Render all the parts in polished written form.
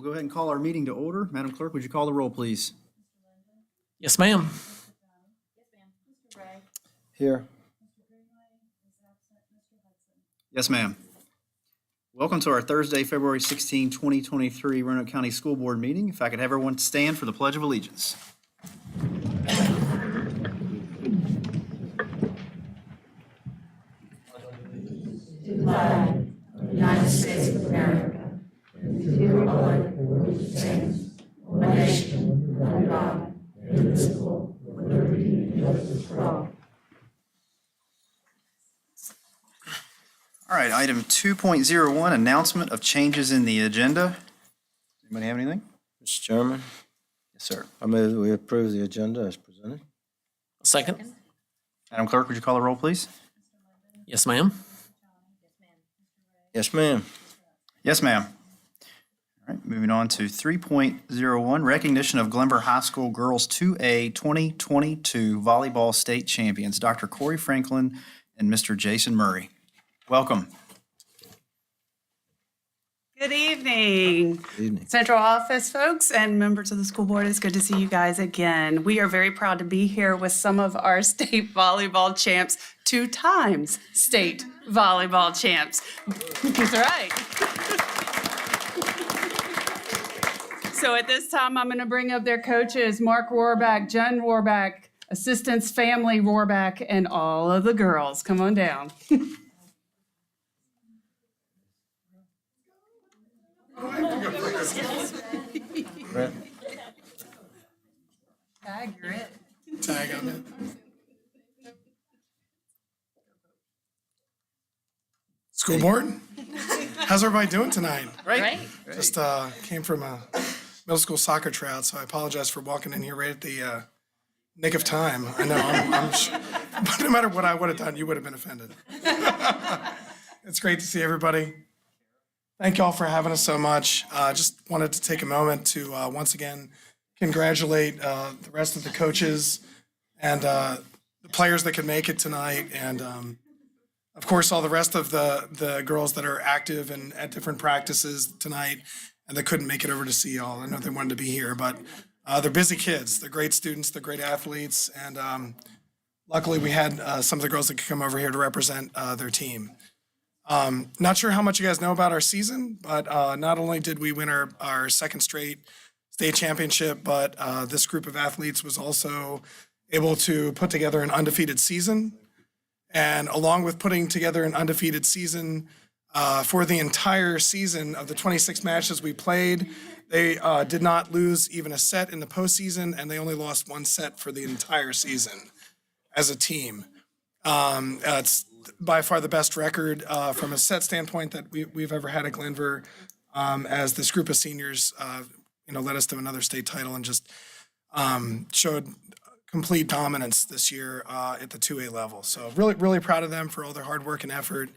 we'll go ahead and call our meeting to order. Madam Clerk, would you call the roll, please? Yes, ma'am. Here. Yes, ma'am. Welcome to our Thursday, February 16, 2023 Roanoke County School Board meeting. If I could have everyone stand for the Pledge of Allegiance. To the flag of the United States of America, and to the republic for which it stands, one nation, under God, indivisible, with liberty and justice for all. All right, item 2.01, announcement of changes in the agenda. Anybody have anything? Mr. Chairman, Yes, sir. I move that we approve the agenda as presented. Second. Madam Clerk, would you call the roll, please? Yes, ma'am. Yes, ma'am. Yes, ma'am. All right, moving on to 3.01, recognition of Glenver High School Girls 2A 2022 Volleyball State Champions, Dr. Corey Franklin and Mr. Jason Murray. Welcome. Good evening, Good evening. Central Office folks and members of the school board. It's good to see you guys again. We are very proud to be here with some of our state volleyball champs, 2 times state volleyball champs. That's right. So at this time, I'm going to bring up their coaches, Mark Rohrback, Jen Rohrback, assistants, family Rohrback, and all of the girls. Come on down. Brett? Tag, you're it. Tag on it. School board? How's everybody doing tonight? Right? Just came from a middle school soccer tryout, so I apologize for walking in here right at the nick of time. I know, but no matter what I would have done, you would have been offended. It's great to see everybody. Thank you all for having us so much. Just wanted to take a moment to once again congratulate the rest of the coaches and the players that could make it tonight, and of course all the rest of the girls that are active and at different practices tonight and that couldn't make it over to see y'all. I know they wanted to be here, but they're busy kids. They're great students. They're great athletes, and luckily we had some of the girls that could come over here to represent their team. Not sure how much you guys know about our season, but not only did we win our second straight state championship, but this group of athletes was also able to put together an undefeated season. And along with putting together an undefeated season for the entire season of the 26 matches we played, they did not lose even a set in the postseason, and they only lost 1 set for the entire season as a team. It's by far the best record from a set standpoint that we've ever had at Glenver, as this group of seniors, led us to another state title and just showed complete dominance this year at the 2A level. So really, really proud of them for all their hard work and effort.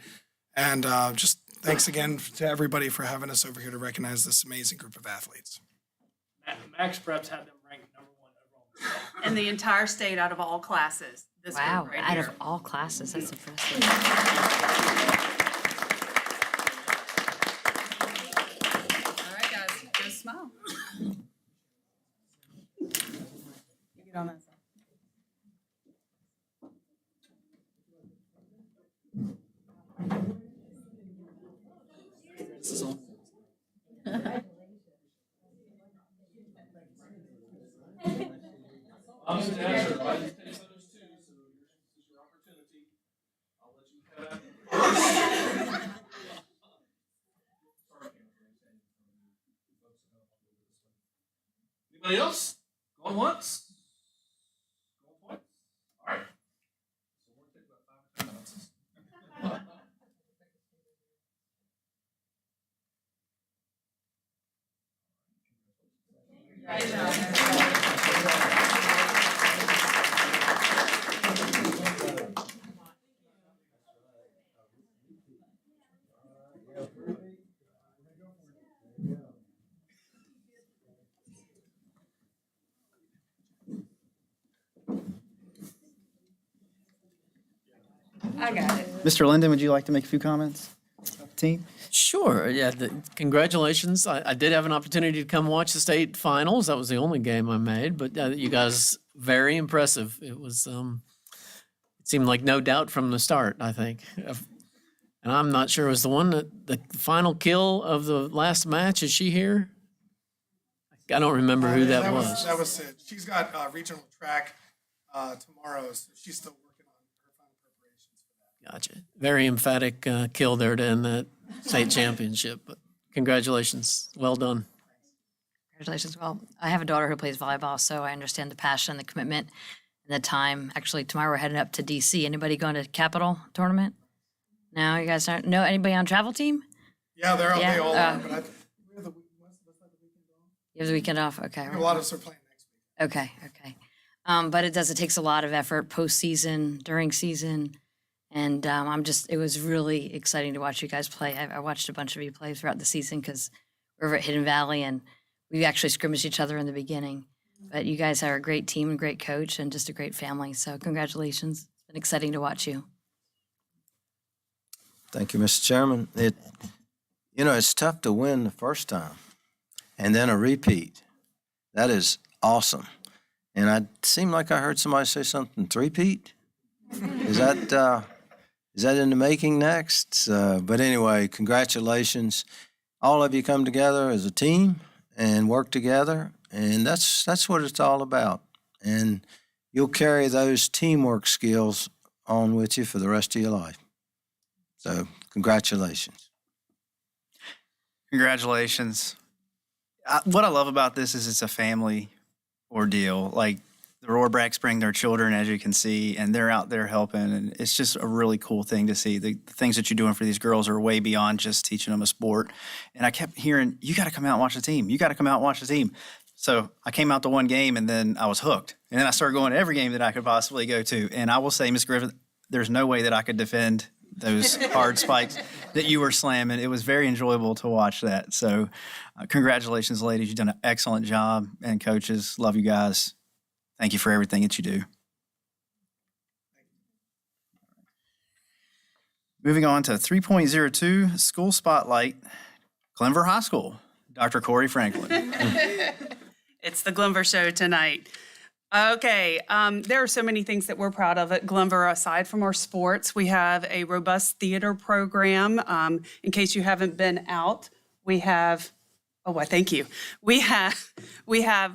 And just thanks again to everybody for having us over here to recognize this amazing group of athletes. Max Preps had them ranked #1 overall. In the entire state out of all classes. This Wow, group right out here. of all classes, that's impressive. All right, guys, just smile. You get on that side. I'm just gonna ask everybody to take photos too, so this is your opportunity. I'll let you cut out. Anybody else? Going once? Going twice? All right. So we'll take about 5 or 10 minutes. I got it. Mr. Linden, would you like to make a few comments? team? Sure. Yeah. Congratulations. I did have an opportunity to come watch the state finals. That was the only game I made, but you guys, very impressive. It was, it seemed like no doubt from the start, I think. And I'm not sure, was the final kill of the last match, is she here? I don't remember who that was. That was Sid. She's got regional track tomorrow, so she's still working on her final preparations for that. Gotcha. Very emphatic kill there to end that state championship. But congratulations. Well done. Congratulations. Well, I have a daughter who plays volleyball, so I understand the passion, the commitment, and the time. Actually, tomorrow we're heading up to DC. Anybody going to Capital tournament? No, you guys aren't? No, anybody on travel team? Yeah, they all Yeah, are, but we have the weekend off. You have the weekend off? Okay. A lot of us are playing next week. Okay. But it takes a lot of effort postseason, during season. And it was really exciting to watch you guys play. I watched a bunch of you play throughout the season because we're over at Hidden Valley and we actually scrimmaged each other in the beginning. But you guys are a great team and great coach and just a great family. So congratulations. It's been exciting to watch you. Thank you, Mr. Chairman. It's tough to win the first time and then a repeat. That is awesome. And I seem like I heard somebody say something, three-peat? Is that in the making next? But anyway, congratulations. All of you come together as a team and work together, and that's what it's all about. And you'll carry those teamwork skills on with you for the rest of your life. So congratulations. Congratulations. What I love about this is it's a family ordeal. Like, the Roarbracks bring their children, as you can see, and they're out there helping. And it's just a really cool thing to see. The things that you're doing for these girls are way beyond just teaching them a sport. And I kept hearing, you got to come out and watch the team. You got to come out and watch the team. So I came out to one game, and then I was hooked. And then I started going to every game that I could possibly go to. And I will say, Ms. Griffith, there's no way that I could defend those hard spikes that you were slamming. It was very enjoyable to watch that. So congratulations, ladies. You've done an excellent job. And coaches, love you guys. Thank you for everything that you do. Moving on to 3.02, School Spotlight, Glenver High School. Dr. Corey Franklin. It's the Glenver Show tonight. Okay, there are so many things that we're proud of at Glenver. Aside from our sports, we have a robust theater program. In case you haven't been out, we have, thank you. We have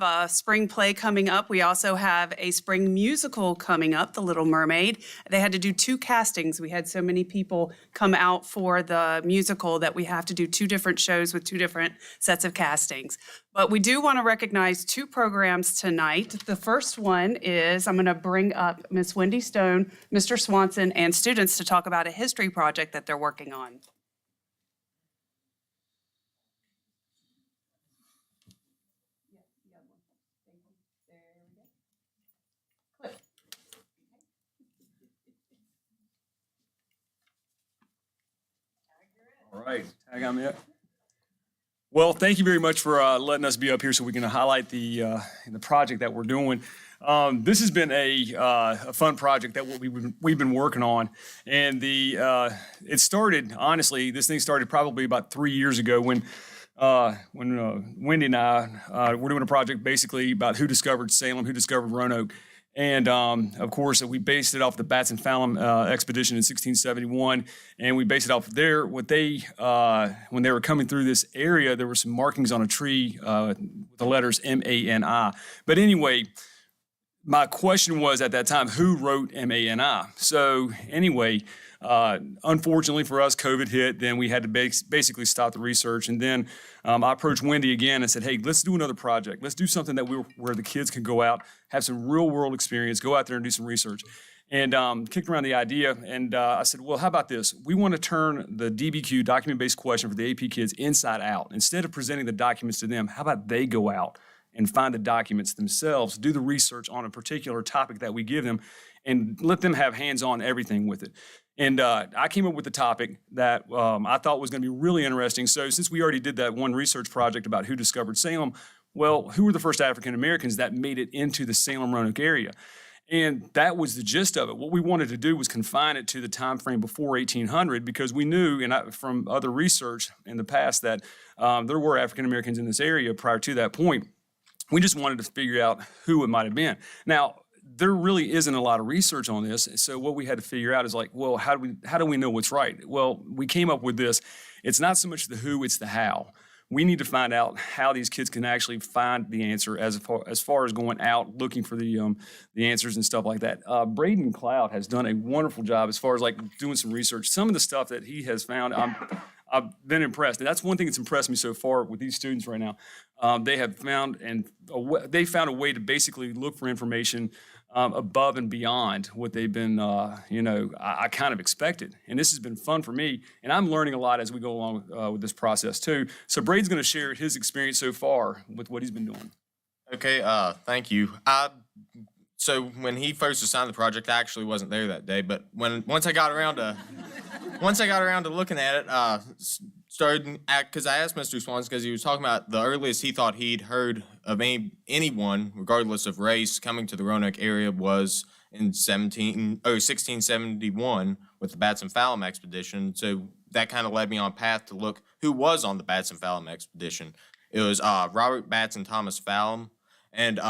a spring play coming up. We also have a spring musical coming up, The Little Mermaid. They had to do 2 castings. We had so many people come out for the musical that we have to do 2 different shows with 2 different sets of castings. But we do want to recognize 2 programs tonight. The first one is, I'm going to bring up Miss Wendy Stone, Mr. Swanson, and students to talk about a history project that they're working on. All right, tag on that. Well, thank you very much for letting us be up here so we can highlight the project that we're doing. This has been a fun project that we've been working on, and it started, honestly, this thing started probably about 3 years ago when Wendy and I were doing a project basically about who discovered Salem, who discovered Roanoke. And, of course, we based it off the Batts and Phelim expedition in 1671, and we based it off there. When they were coming through this area, there were some markings on a tree with the letters M-A-N-I. But anyway, my question was at that time, who wrote M-A-N-I? So anyway, unfortunately for us, COVID hit. Then we had to basically stop the research. And then I approached Wendy again and said, hey, let's do another project. Let's do something where the kids can go out, have some real world experience, go out there and do some research. And kicked around the idea. And I said, well, how about this? We want to turn the DBQ, document-based question, for the AP kids inside out. Instead of presenting the documents to them, how about they go out and find the documents themselves, do the research on a particular topic that we give them, and let them have hands-on everything with it. And I came up with a topic that I thought was going to be really interesting. So since we already did that one research project about who discovered Salem, well, who were the first African Americans that made it into the Salem-Roanoke area? And that was the gist of it. What we wanted to do was confine it to the time frame before 1800 because we knew from other research in the past that there were African Americans in this area prior to that point. We just wanted to figure out who it might have been. Now, there really isn't a lot of research on this. So what we had to figure out is like, well, how do we know what's right? Well, we came up with this. It's not so much the who, it's the how. We need to find out how these kids can actually find the answer as far as going out looking for the answers and stuff like that. Braden Cloud has done a wonderful job as far as like doing some research. Some of the stuff that he has found, I've been impressed. And that's one thing that's impressed me so far with these students right now. They have found a way to basically look for information above and beyond what they've been, I kind of expected. And this has been fun for me. And I'm learning a lot as we go along with this process too. So Braden's going to share his experience so far with what he's been doing. Okay, thank you. So when he first assigned the project, I actually wasn't there that day. But once I got around to looking at it, because I asked Mr. Swans because he was talking about the earliest he thought he'd heard of anyone, regardless of race, coming to the Roanoke area was in 1671 with the Batson Fallum expedition. So that kind of led me on a path to look who was on the Batson Fallum expedition. It was Robert Batson Thomas Fallum, and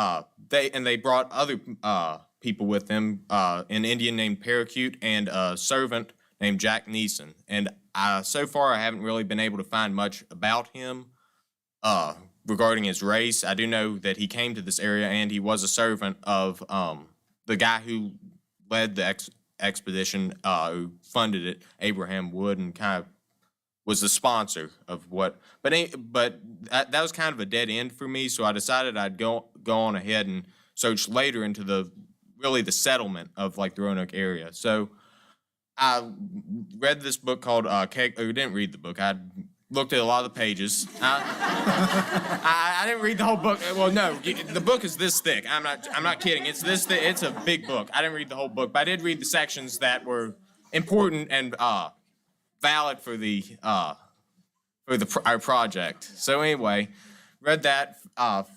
they brought other people with them, an Indian named Paracute and a servant named Jack Neeson. And so far, I haven't really been able to find much about him regarding his race. I do know that he came to this area and he was a servant of the guy who led the expedition, who funded it, Abraham Wood, and kind of was the sponsor of what. But that was kind of a dead end for me, so I decided I'd go on ahead and search later into the settlement of like the Roanoke area. So I read this book called didn't read the book. I looked at a lot of the pages. I didn't read the whole book. Well, no, the book is this thick. I'm not kidding. It's this thick. It's a big book. I didn't read the whole book, but I did read the sections that were important and valid for our project. So anyway, read that.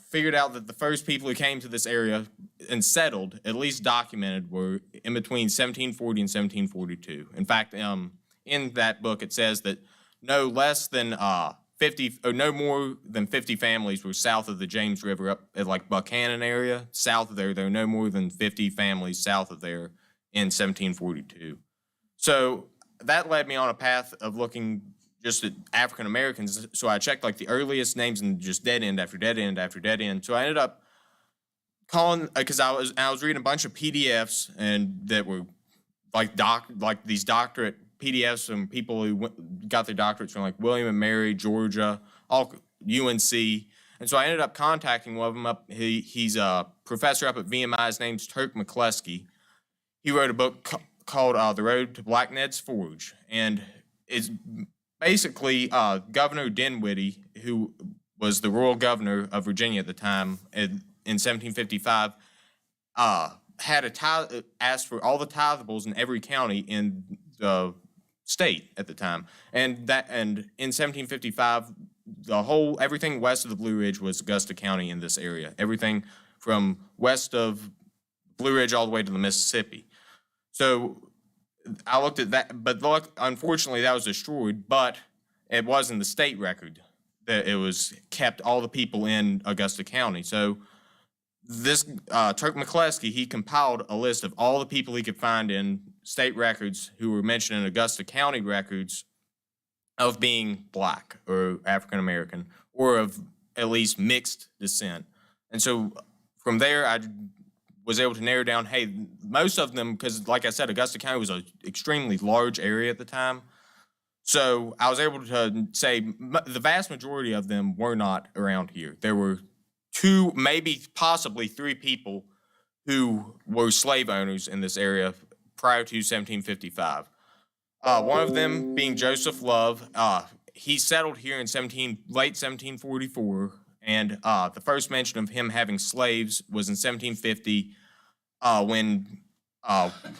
Figured out that the first people who came to this area and settled, at least documented, were in between 1740 and 1742. In fact, in that book, it says that no less than 50, or no more than 50 families were south of the James River up at like Buchanan area. South of there were no more than 50 families south of there in 1742. So that led me on a path of looking just at African Americans. So I checked like the earliest names and just dead end after dead end after dead end. So I ended up calling, because I was reading a bunch of PDFs and that were like these doctorate PDFs from people who got their doctorates from like William and Mary, Georgia, all UNC. And so I ended up contacting one of them up. He's a professor up at VMI. His name's Turk McCleskey. He wrote a book called The Road to Black Ned's Forge. And it's basically Governor Dinwiddie, who was the royal governor of Virginia at the time in 1755, asked for all the tithables in every county in the state at the time. And in 1755, everything west of the Blue Ridge was Augusta County in this area. Everything from west of Blue Ridge all the way to the Mississippi. So I looked at that, but unfortunately that was destroyed, but it was in the state record that it was kept, all the people in Augusta County. So this Turk McCleskey, he compiled a list of all the people he could find in state records who were mentioned in Augusta County records of being black or African American or of at least mixed descent. And so from there, I was able to narrow down, hey, most of them, because like I said, Augusta County was an extremely large area at the time. So I was able to say the vast majority of them were not around here. There were two, maybe possibly three people who were slave owners in this area prior to 1755. One of them being Joseph Love. He settled here in late 1744, and the first mention of him having slaves was in 1750 when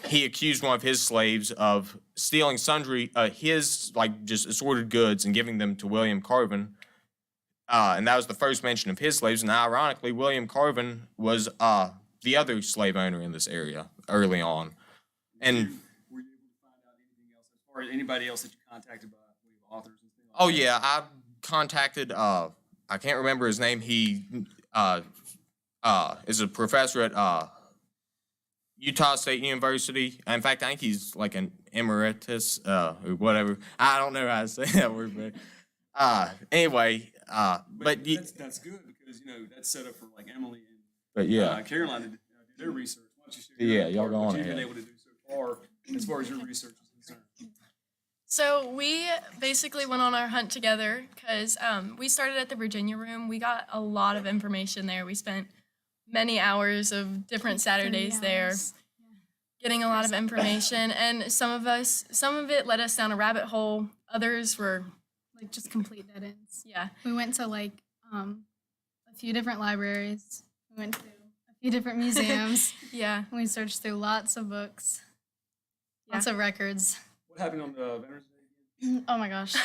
he accused one of his slaves of stealing sundry just assorted goods and giving them to William Carvin. And that was the first mention of his slaves. And ironically, William Carvin was the other slave owner in this area early on. And Were you able to find out anything else as far as anybody else that you contacted by way of authors and things like oh that? yeah, I contacted I can't remember his name. He is a professor at Utah State University. In fact, I think he's like an emeritus or whatever. I don't know how to say that word, but anyway, but That's good because, you know, that's set up for like Emily and but yeah. Caroline to do their research. Why don't you share Yeah, your y'all part, go what on you've been ahead. able to do so far as your research is concerned. So we basically went on our hunt together because we started at the Virginia room. We got a lot of information there. We spent many hours of different Saturdays there getting a lot of information. And some of it led us down a rabbit hole. Others were, Like just complete dead ends. yeah. We went to like a few different libraries. We went to a few different museums. Yeah. We searched through lots of books, lots of records. What happened on the Veterans Day? Oh my gosh.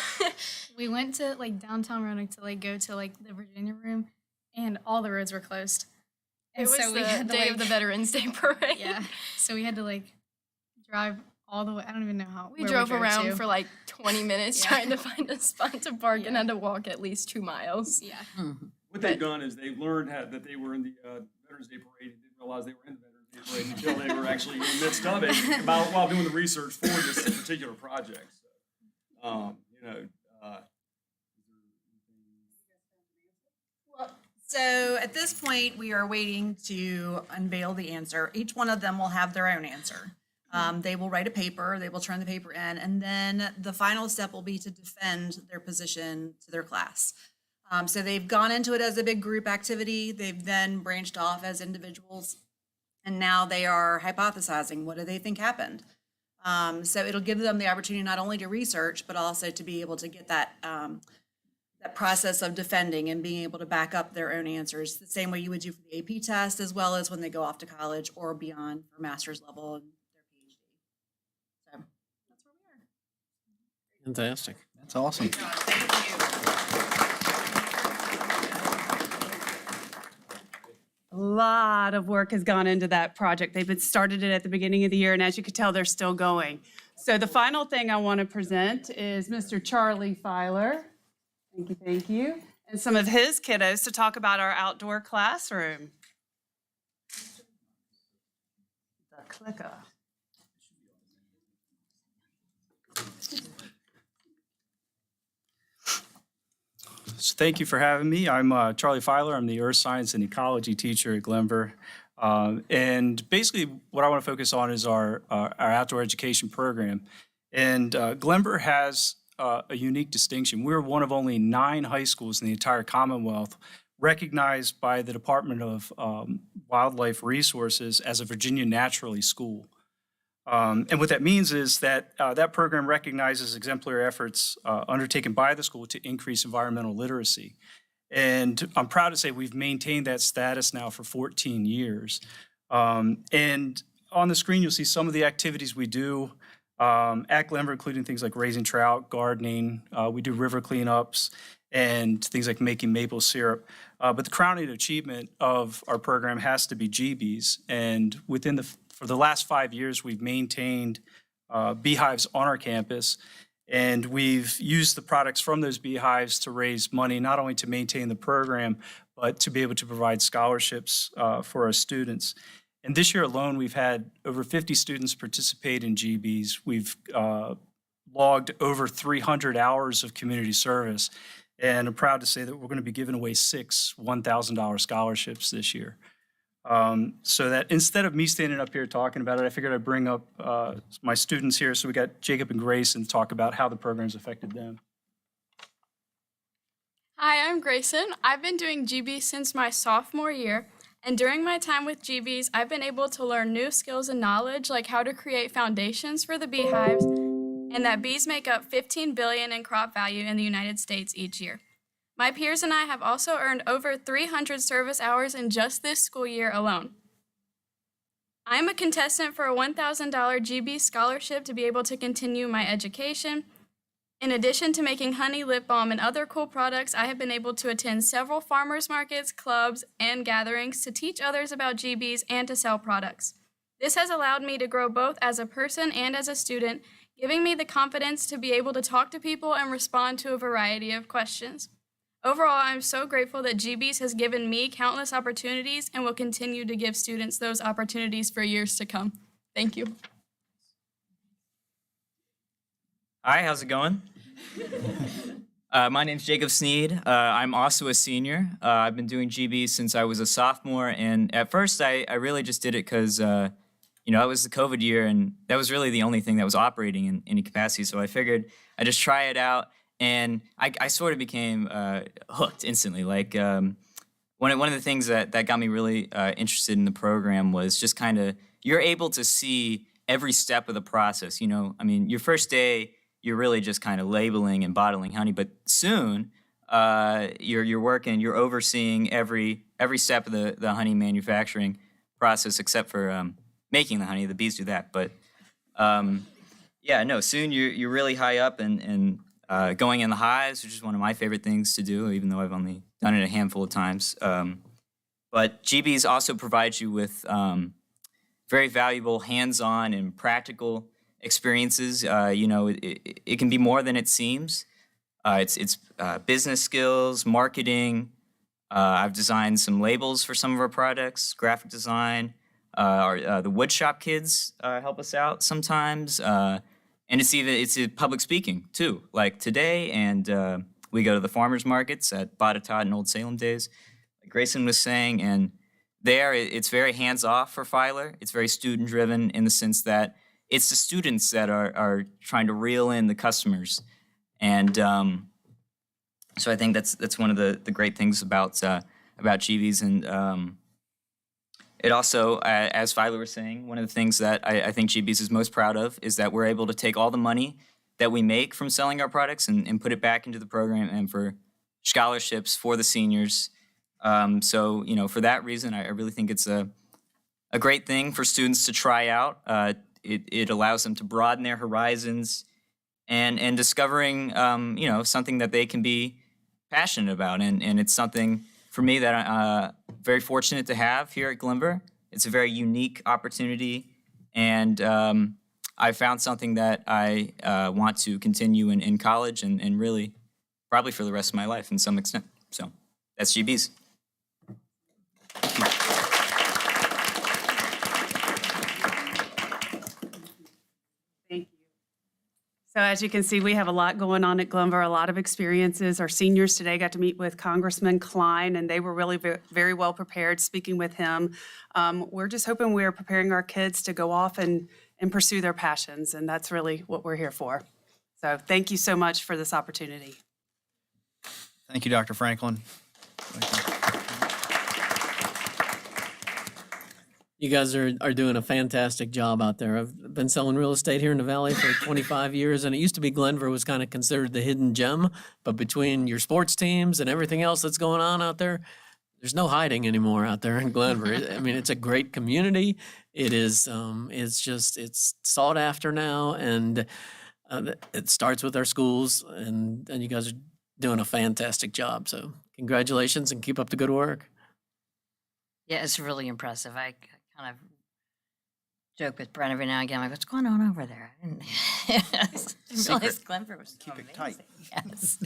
We went to like downtown Roanoke to like go to like the Virginia room, and all the roads were closed. It was so we the had to, day of like- the Veterans Day parade. Yeah. So we had to like drive all the way. I don't even know how. We where drove around to. for like 20 minutes Yeah. trying to find a spot to park and Yeah. had to walk at least 2 miles. Yeah. What they've done is they've learned that they were in the Veterans Day parade and didn't realize they were in the Veterans Day parade until they were actually in the midst of it while doing the research for this particular project. So, you know, So at this point, we are waiting to unveil the answer. Each one of them will have their own answer. They will write a paper, they will turn the paper in, and then the final step will be to defend their position to their class. So they've gone into it as a big group activity. They've then branched off as individuals. And now they are hypothesizing, what do they think happened? So it'll give them the opportunity not only to research, but also to be able to get that process of defending and being able to back up their own answers the same way you would do for the AP test, as well as when they go off to college or beyond for master's level and their PhD. So that's where we are. Fantastic. That's awesome. A lot of work has gone into that project. They've been started it at the beginning of the year, and as you can tell, they're still going. So the final thing I want to present is Mr. Charlie Filer. Thank you, thank you. And some of his kiddos to talk about our outdoor classroom. The clicker. So thank you for having me. I'm Charlie Filer. I'm the Earth Science and Ecology teacher at Glenver. And basically what I want to focus on is our outdoor education program. And Glenver has a unique distinction. We're one of only 9 high schools in the entire Commonwealth recognized by the Department of Wildlife Resources as a Virginia Naturally School. And what that means is that that program recognizes exemplary efforts undertaken by the school to increase environmental literacy. And I'm proud to say we've maintained that status now for 14 years. And on the screen, you'll see some of the activities we do at Glenver, including things like raising trout, gardening. We do river cleanups and things like making maple syrup. But the crowning achievement of our program has to be GBs. And for the last 5 years, we've maintained beehives on our campus. And we've used the products from those beehives to raise money, not only to maintain the program, but to be able to provide scholarships for our students. And this year alone, we've had over 50 students participate in GBs. We've logged over 300 hours of community service. And I'm proud to say that we're going to be giving away 6 $1,000 scholarships this year. So that instead of me standing up here talking about it, I figured I'd bring up my students here. So we got Jacob and Grace and talk about how the program's affected them. Hi, I'm Grayson. I've been doing GB since my sophomore year, and during my time with GBs, I've been able to learn new skills and knowledge like how to create foundations for the beehives, and that bees make up 15 billion in crop value in the United States each year. My peers and I have also earned over 300 service hours in just this school year alone. I am a contestant for a $1,000 GB scholarship to be able to continue my education. In addition to making honey lip balm and other cool products, I have been able to attend several farmers markets, clubs, and gatherings to teach others about GBs and to sell products. This has allowed me to grow both as a person and as a student, giving me the confidence to be able to talk to people and respond to a variety of questions. Overall, I'm so grateful that GBs has given me countless opportunities and will continue to give students those opportunities for years to come. Thank you. Hi, how's it going? My name's Jacob Sneed. I'm also a senior. I've been doing GB since I was a sophomore, and at first I really just did it because, it was the COVID year, and that was really the only thing that was operating in any capacity, so I figured I'd just try it out, and I sort of became hooked instantly. Like, one of the things that got me really interested in the program was just kind of, you're able to see every step of the process, your first day, you're really just kind of labeling and bottling honey, but soon you're working, you're overseeing every step of the honey manufacturing process except for making the honey. The bees do that, but soon you're really high up and going in the hives, which is one of my favorite things to do, even though I've only done it a handful of times. But GBs also provides you with very valuable hands-on and practical experiences. It can be more than it seems. It's business skills, marketing. I've designed some labels for some of our products, graphic design. The woodshop kids help us out sometimes. And it's public speaking too, like today. And we go to the farmers markets at Botetourt and Old Salem days, like Grayson was saying. And there, it's very hands-off for Filer. It's very student-driven in the sense that it's the students that are trying to reel in the customers. And so I think that's one of the great things about GBs. And it also, as Filer was saying, one of the things that I think GBs is most proud of is that we're able to take all the money that we make from selling our products and put it back into the program and for scholarships for the seniors. So, for that reason, I really think it's a great thing for students to try out. It allows them to broaden their horizons and discovering, something that they can be passionate about. And it's something, for me, that I'm very fortunate to have here at Glenver. It's a very unique opportunity. And I found something that I want to continue in college and really probably for the rest of my life in some extent. So that's GBs. Thank you. So as you can see, we have a lot going on at Glenver, a lot of experiences. Our seniors today got to meet with Congressman Klein, and they were really very well prepared speaking with him. We're just hoping we're preparing our kids to go off and pursue their passions, and that's really what we're here for. So thank you so much for this opportunity. Thank you, Dr. Franklin. You guys are doing a fantastic job out there. I've been selling real estate here in the Valley for 25 years, and it used to be Glenver was kind of considered the hidden gem, but between your sports teams and everything else that's going on out there, there's no hiding anymore out there in Glenver. It's a great community. It is, it's sought after now, and it starts with our schools, and you guys are doing a fantastic job. So congratulations and keep up the good work. Yeah, it's really impressive. I kind of joke with Brent every now and again, like, what's going on over there? I didn't realize Glenver was so Keep it tight. Yes.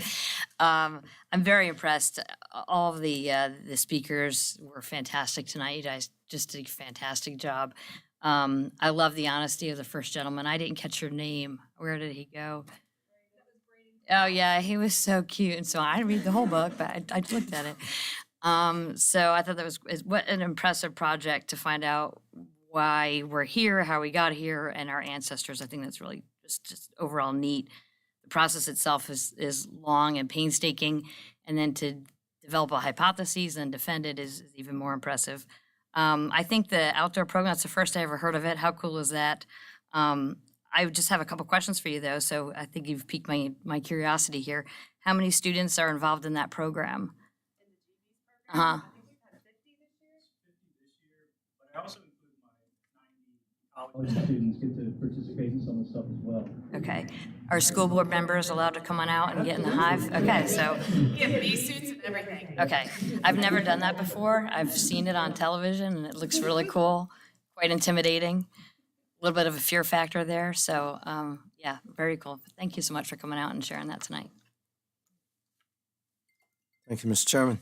I'm very impressed. All of the speakers were fantastic tonight. You guys just did a fantastic job. I love the honesty of the first gentleman. I didn't catch your name. Where did he go? Oh, yeah, he was so cute. And so I didn't read the whole book, but I looked at it. So I thought that was what an impressive project to find out why we're here, how we got here, and our ancestors. I think that's really just overall neat. The process itself is long and painstaking, and then to develop a hypothesis and defend it is even more impressive. I think the outdoor program, that's the first I ever heard of it. How cool is that? I just have a couple questions for you, though, so I think you've piqued my curiosity here. How many students are involved in that program? Uh-huh. But I also include my 90 college college students get to participate in some of the stuff as well. Okay. Are school board members allowed to come on out and get in the hive? Okay, so, Yeah, bee suits and everything. okay. I've never done that before. I've seen it on television and it looks really cool, quite intimidating. A little bit of a fear factor there. So, yeah, very cool. Thank you so much for coming out and sharing that tonight. Thank you, Mr. Chairman.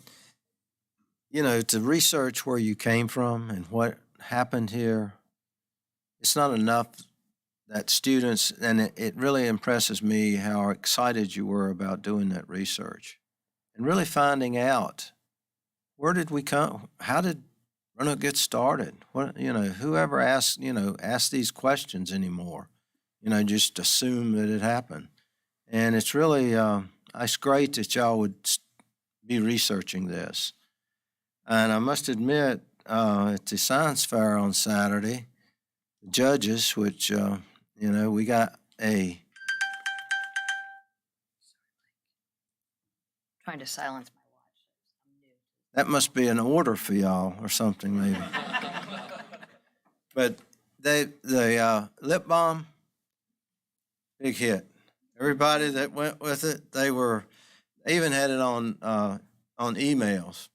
You know, to research where you came from and what happened here, it's not enough that students, and it really impresses me how excited you were about doing that research and really finding out where did we come, how did Roanoke get started? What, you know, whoever asks these questions anymore, just assume that it happened. And it's really, it's great that y'all would be researching this. And I must admit, at the science fair on Saturday, the judges, which, we got Trying to silence my watch. that must be an order for y'all or something maybe. But the lip balm, big hit. Everybody that went with it, they even had it on emails.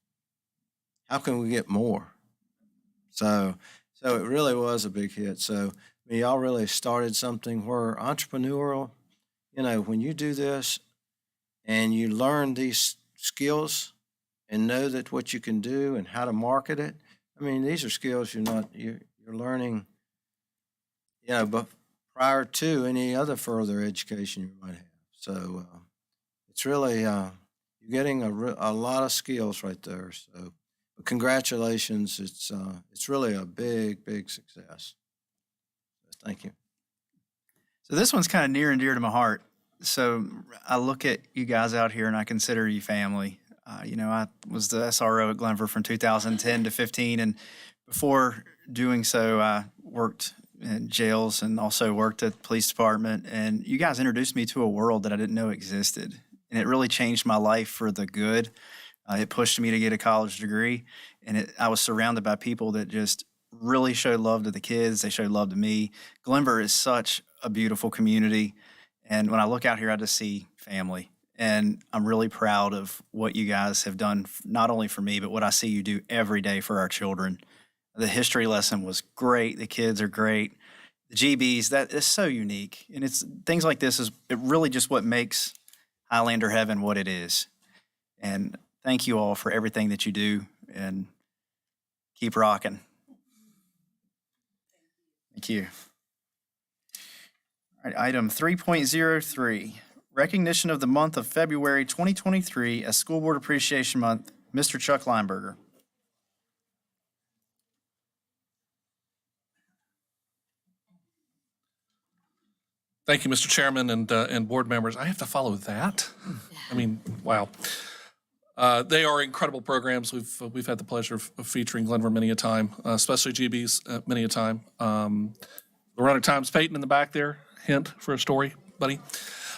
How can we get more? So it really was a big hit. So y'all really started something where entrepreneurial, when you do this and you learn these skills and know that what you can do and how to market it. I mean, these are skills you're learning, but prior to any other further education you might have. So it's really, you're getting a lot of skills right there. So congratulations. It's really a big, big success. Thank you. So this one's kind of near and dear to my heart. So I look at you guys out here and I consider you family. I was the SRO at Glenver from 2010 to 15. And before doing so, I worked in jails and also worked at the police department. And you guys introduced me to a world that I didn't know existed. And it really changed my life for the good. It pushed me to get a college degree. And I was surrounded by people that just really showed love to the kids. They showed love to me. Glenver is such a beautiful community. And when I look out here, I just see family. And I'm really proud of what you guys have done, not only for me, but what I see you do every day for our children. The history lesson was great. The kids are great. The GBs, that is so unique. And it's things like this is it really just what makes Highlander Heaven what it is. And thank you all for everything that you do and keep rocking. Thank you. All right, item 3.03, recognition of the month of February 2023 as School Board Appreciation Month. Mr. Chuck Lineberger. Thank you, Mr. Chairman and board members. I have to follow that. I mean, wow. They are incredible programs. We've had the pleasure of featuring Glenver many a time, especially GBs many a time. The Roanoke Times Peyton in the back there, hint for a story, buddy.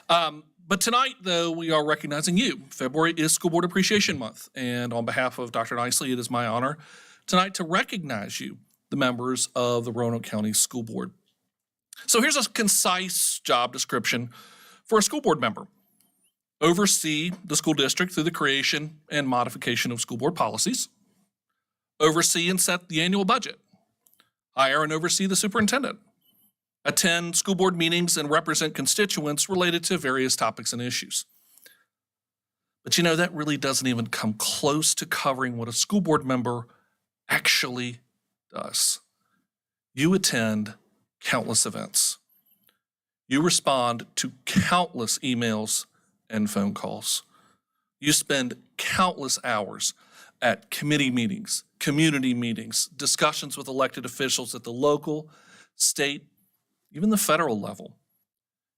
But tonight, though, we are recognizing you. February is School Board Appreciation Month, and on behalf of Dr. Nicely, it is my honor tonight to recognize you, the members of the Roanoke County School Board. So here's a concise job description for a school board member. Oversee the school district through the creation and modification of school board policies. Oversee and set the annual budget. Hire and oversee the superintendent. Attend school board meetings and represent constituents related to various topics and issues. But that really doesn't even come close to covering what a school board member actually does. You attend countless events. You respond to countless emails and phone calls. You spend countless hours at committee meetings, community meetings, discussions with elected officials at the local, state, even the federal level.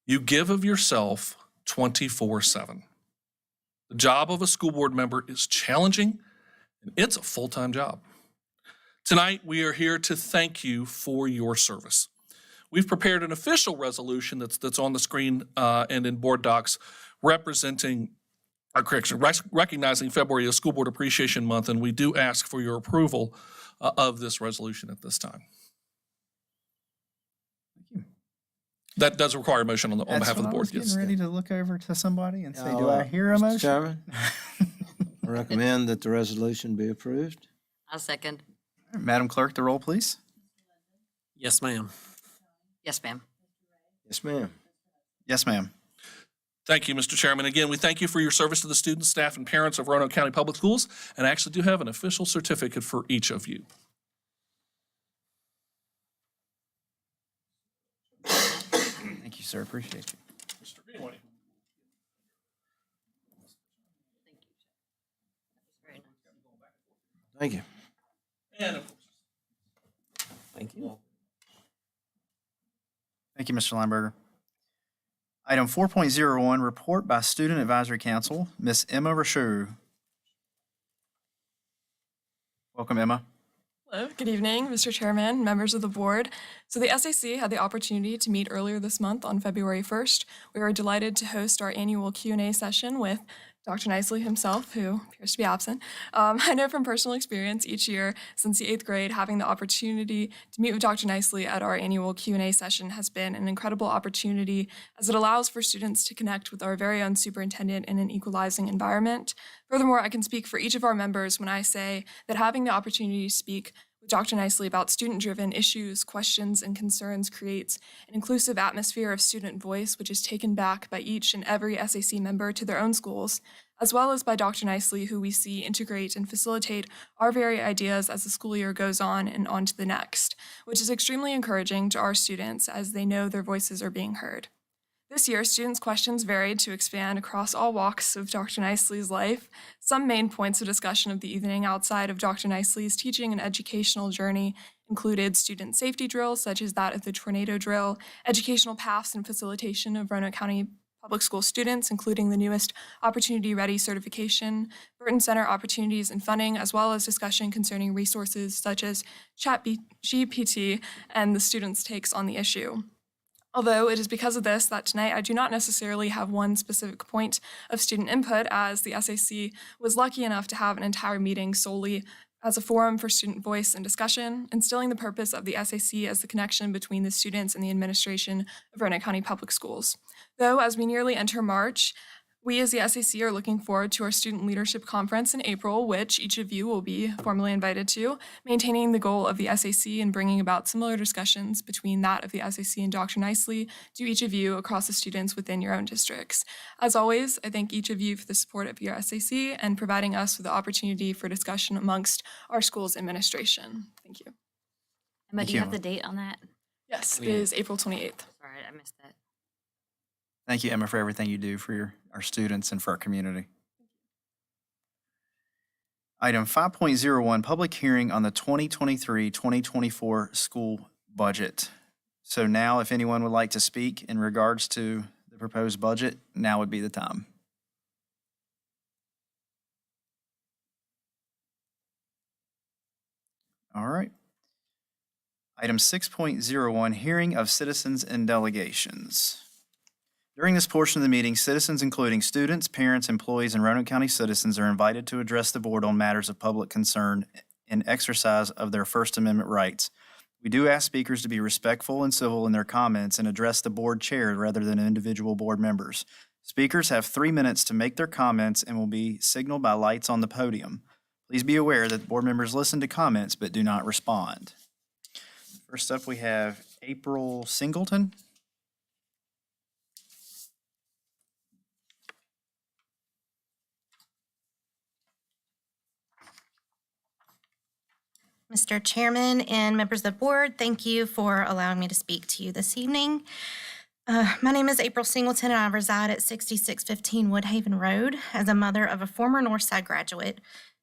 You give of yourself 24/7. The job of a school board member is challenging, and it's a full-time job. Tonight, we are here to thank you for your service. We've prepared an official resolution that's on the screen and in board docs recognizing February as School Board Appreciation Month, and we do ask for your approval of this resolution at this time. That does require a motion on That's behalf of the what I board, was getting yes. ready to look over to somebody and say, Now, do I hear a Mr. motion? Chairman, I recommend that the resolution be approved. I'll second. Madam Clerk, the roll, please. Yes, ma'am. Yes, ma'am. Yes, ma'am. Yes, ma'am. Thank you, Mr. Chairman. Again, we thank you for your service to the students, staff, and parents of Roanoke County Public Schools, and I actually do have an official certificate for each of you. Thank you, sir. Appreciate you. Mr. Greenway. Thank you. And of course. Thank you. Thank you, Mr. Lineberger. Item 4.01, report by Student Advisory Council, Ms. Emma Rashour. Welcome, Emma. Hello, good evening, Mr. Chairman, members of the board. So the SAC had the opportunity to meet earlier this month on February 1st. We were delighted to host our annual Q&A session with Dr. Nicely himself, who appears to be absent. I know from personal experience each year since the 8th grade, having the opportunity to meet with Dr. Nicely at our annual Q&A session has been an incredible opportunity as it allows for students to connect with our very own superintendent in an equalizing environment. Furthermore, I can speak for each of our members when I say that having the opportunity to speak with Dr. Nicely about student-driven issues, questions, and concerns creates an inclusive atmosphere of student voice, which is taken back by each and every SAC member to their own schools, as well as by Dr. Nicely, who we see integrate and facilitate our very ideas as the school year goes on and on to the next, which is extremely encouraging to our students as they know their voices are being heard. This year, students' questions varied to expand across all walks of Dr. Nicely's life. Some main points of discussion of the evening outside of Dr. Nicely's teaching and educational journey included student safety drills, such as that of the tornado drill, educational paths and facilitation of Roanoke County Public School students, including the newest Opportunity Ready certification, Burton Center opportunities and funding, as well as discussion concerning resources such as ChatGPT and the students' takes on the issue. Although it is because of this that tonight I do not necessarily have one specific point of student input, as the SAC was lucky enough to have an entire meeting solely as a forum for student voice and discussion, instilling the purpose of the SAC as the connection between the students and the administration of Roanoke County Public Schools. Though, as we nearly enter March, we as the SAC are looking forward to our Student Leadership Conference in April, which each of you will be formally invited to, maintaining the goal of the SAC and bringing about similar discussions between that of the SAC and Dr. Nicely to each of you across the students within your own districts. As always, I thank each of you for the support of your SAC and providing us with the opportunity for discussion amongst our school's administration. Thank you. Emma, do you have the date on that? Yes, it is April 28th. Sorry, I missed that. Thank you, Emma, for everything you do for our students and for our community. Item 5.01, public hearing on the 2023-2024 school budget. So now, if anyone would like to speak in regards to the proposed budget, now would be the time. All right. Item 6.01, hearing of citizens and delegations. During this portion of the meeting, citizens, including students, parents, employees, and Roanoke County citizens, are invited to address the board on matters of public concern in exercise of their First Amendment rights. We do ask speakers to be respectful and civil in their comments and address the board chair rather than individual board members. Speakers have 3 minutes to make their comments and will be signaled by lights on the podium. Please be aware that board members listen to comments but do not respond. First up, we have April Singleton. Mr. Chairman and members of the board, thank you for allowing me to speak to you this evening. My name is April Singleton, and I reside at 6615 Woodhaven Road. As a mother of a former Northside graduate,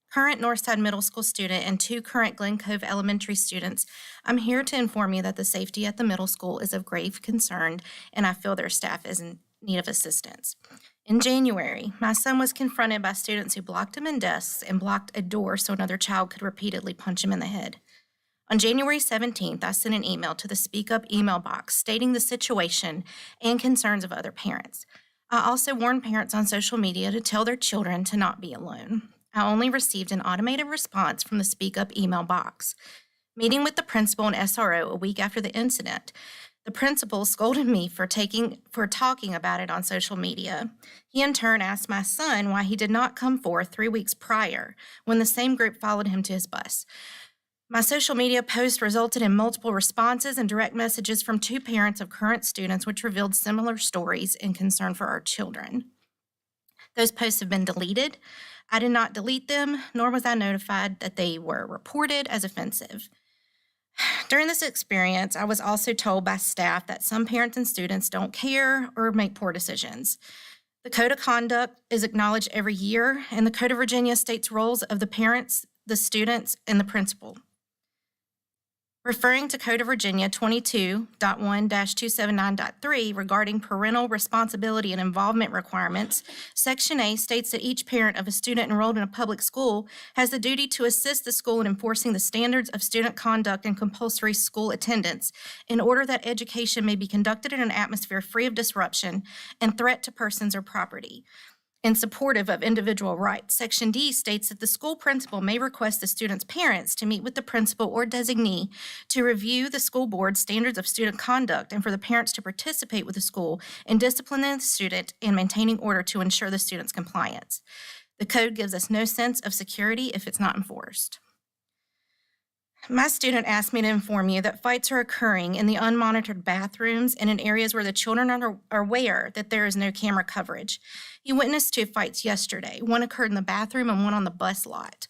current Northside Middle School student, and 2 current Glen Cove Elementary students, I'm here to inform you that the safety at the middle school is of grave concern, and I feel their staff is in need of assistance. In January, my son was confronted by students who blocked him in desks and blocked a door so another child could repeatedly punch him in the head. On January 17th, I sent an email to the Speak Up email box stating the situation and concerns of other parents. I also warned parents on social media to tell their children to not be alone. I only received an automated response from the Speak Up email box. Meeting with the principal and SRO a week after the incident, The principal scolded me for talking about it on social media. He in turn asked my son why he did not come forth 3 weeks prior when the same group followed him to his bus. My social media post resulted in multiple responses and direct messages from 2 parents of current students, which revealed similar stories and concern for our children. Those posts have been deleted. I did not delete them, nor was I notified that they were reported as offensive. During this experience, I was also told by staff that some parents and students don't care or make poor decisions. The Code of Conduct is acknowledged every year, and the Code of Virginia states roles of the parents, the students, and the principal. Referring to Code of Virginia 22.1-279.3 regarding parental responsibility and involvement requirements, Section A states that each parent of a student enrolled in a public school has the duty to assist the school in enforcing the standards of student conduct and compulsory school attendance in order that education may be conducted in an atmosphere free of disruption and threat to persons or property. And supportive of individual rights. Section D states that the school principal may request the student's parents to meet with the principal or designee to review the school board's standards of student conduct and for the parents to participate with the school in disciplining the student and maintaining order to ensure the student's compliance. The code gives us no sense of security if it's not enforced. My student asked me to inform you that fights are occurring in the unmonitored bathrooms and in areas where the children are aware that there is no camera coverage. He witnessed 2 fights yesterday. One occurred in the bathroom and one on the bus lot.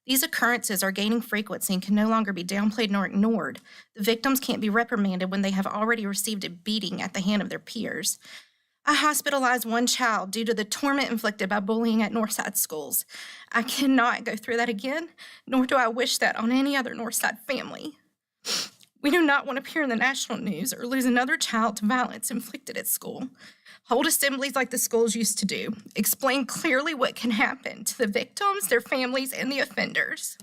These occurrences are gaining frequency and can no longer be downplayed nor ignored. The victims can't be reprimanded when they have already received a beating at the hand of their peers. I hospitalized 1 child due to the torment inflicted by bullying at Northside schools. I cannot go through that again, nor do I wish that on any other Northside family. We do not want to appear in the national news or lose another child to violence inflicted at school. Hold assemblies like the schools used to do. Explain clearly what can happen to the victims, their families, and the offenders.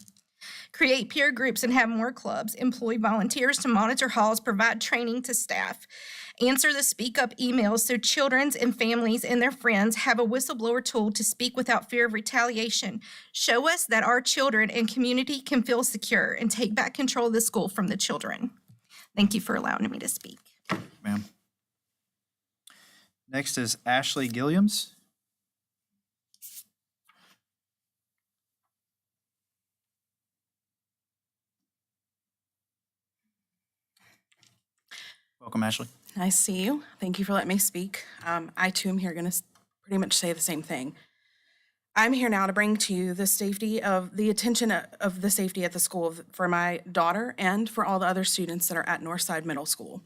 Create peer groups and have more clubs. Employ volunteers to monitor halls, provide training to staff. Answer the speak up emails so children and families and their friends have a whistleblower tool to speak without fear of retaliation. Show us that our children and community can feel secure and take back control of the school from the children. Thank you for allowing me to speak. Ma'am. Next is Ashley Gilliams. Welcome, Ashley. Nice to see you. Thank you for letting me speak. I too am here going to pretty much say the same thing. I'm here now to bring to you the attention of the safety at the school for my daughter and for all the other students that are at Northside Middle School.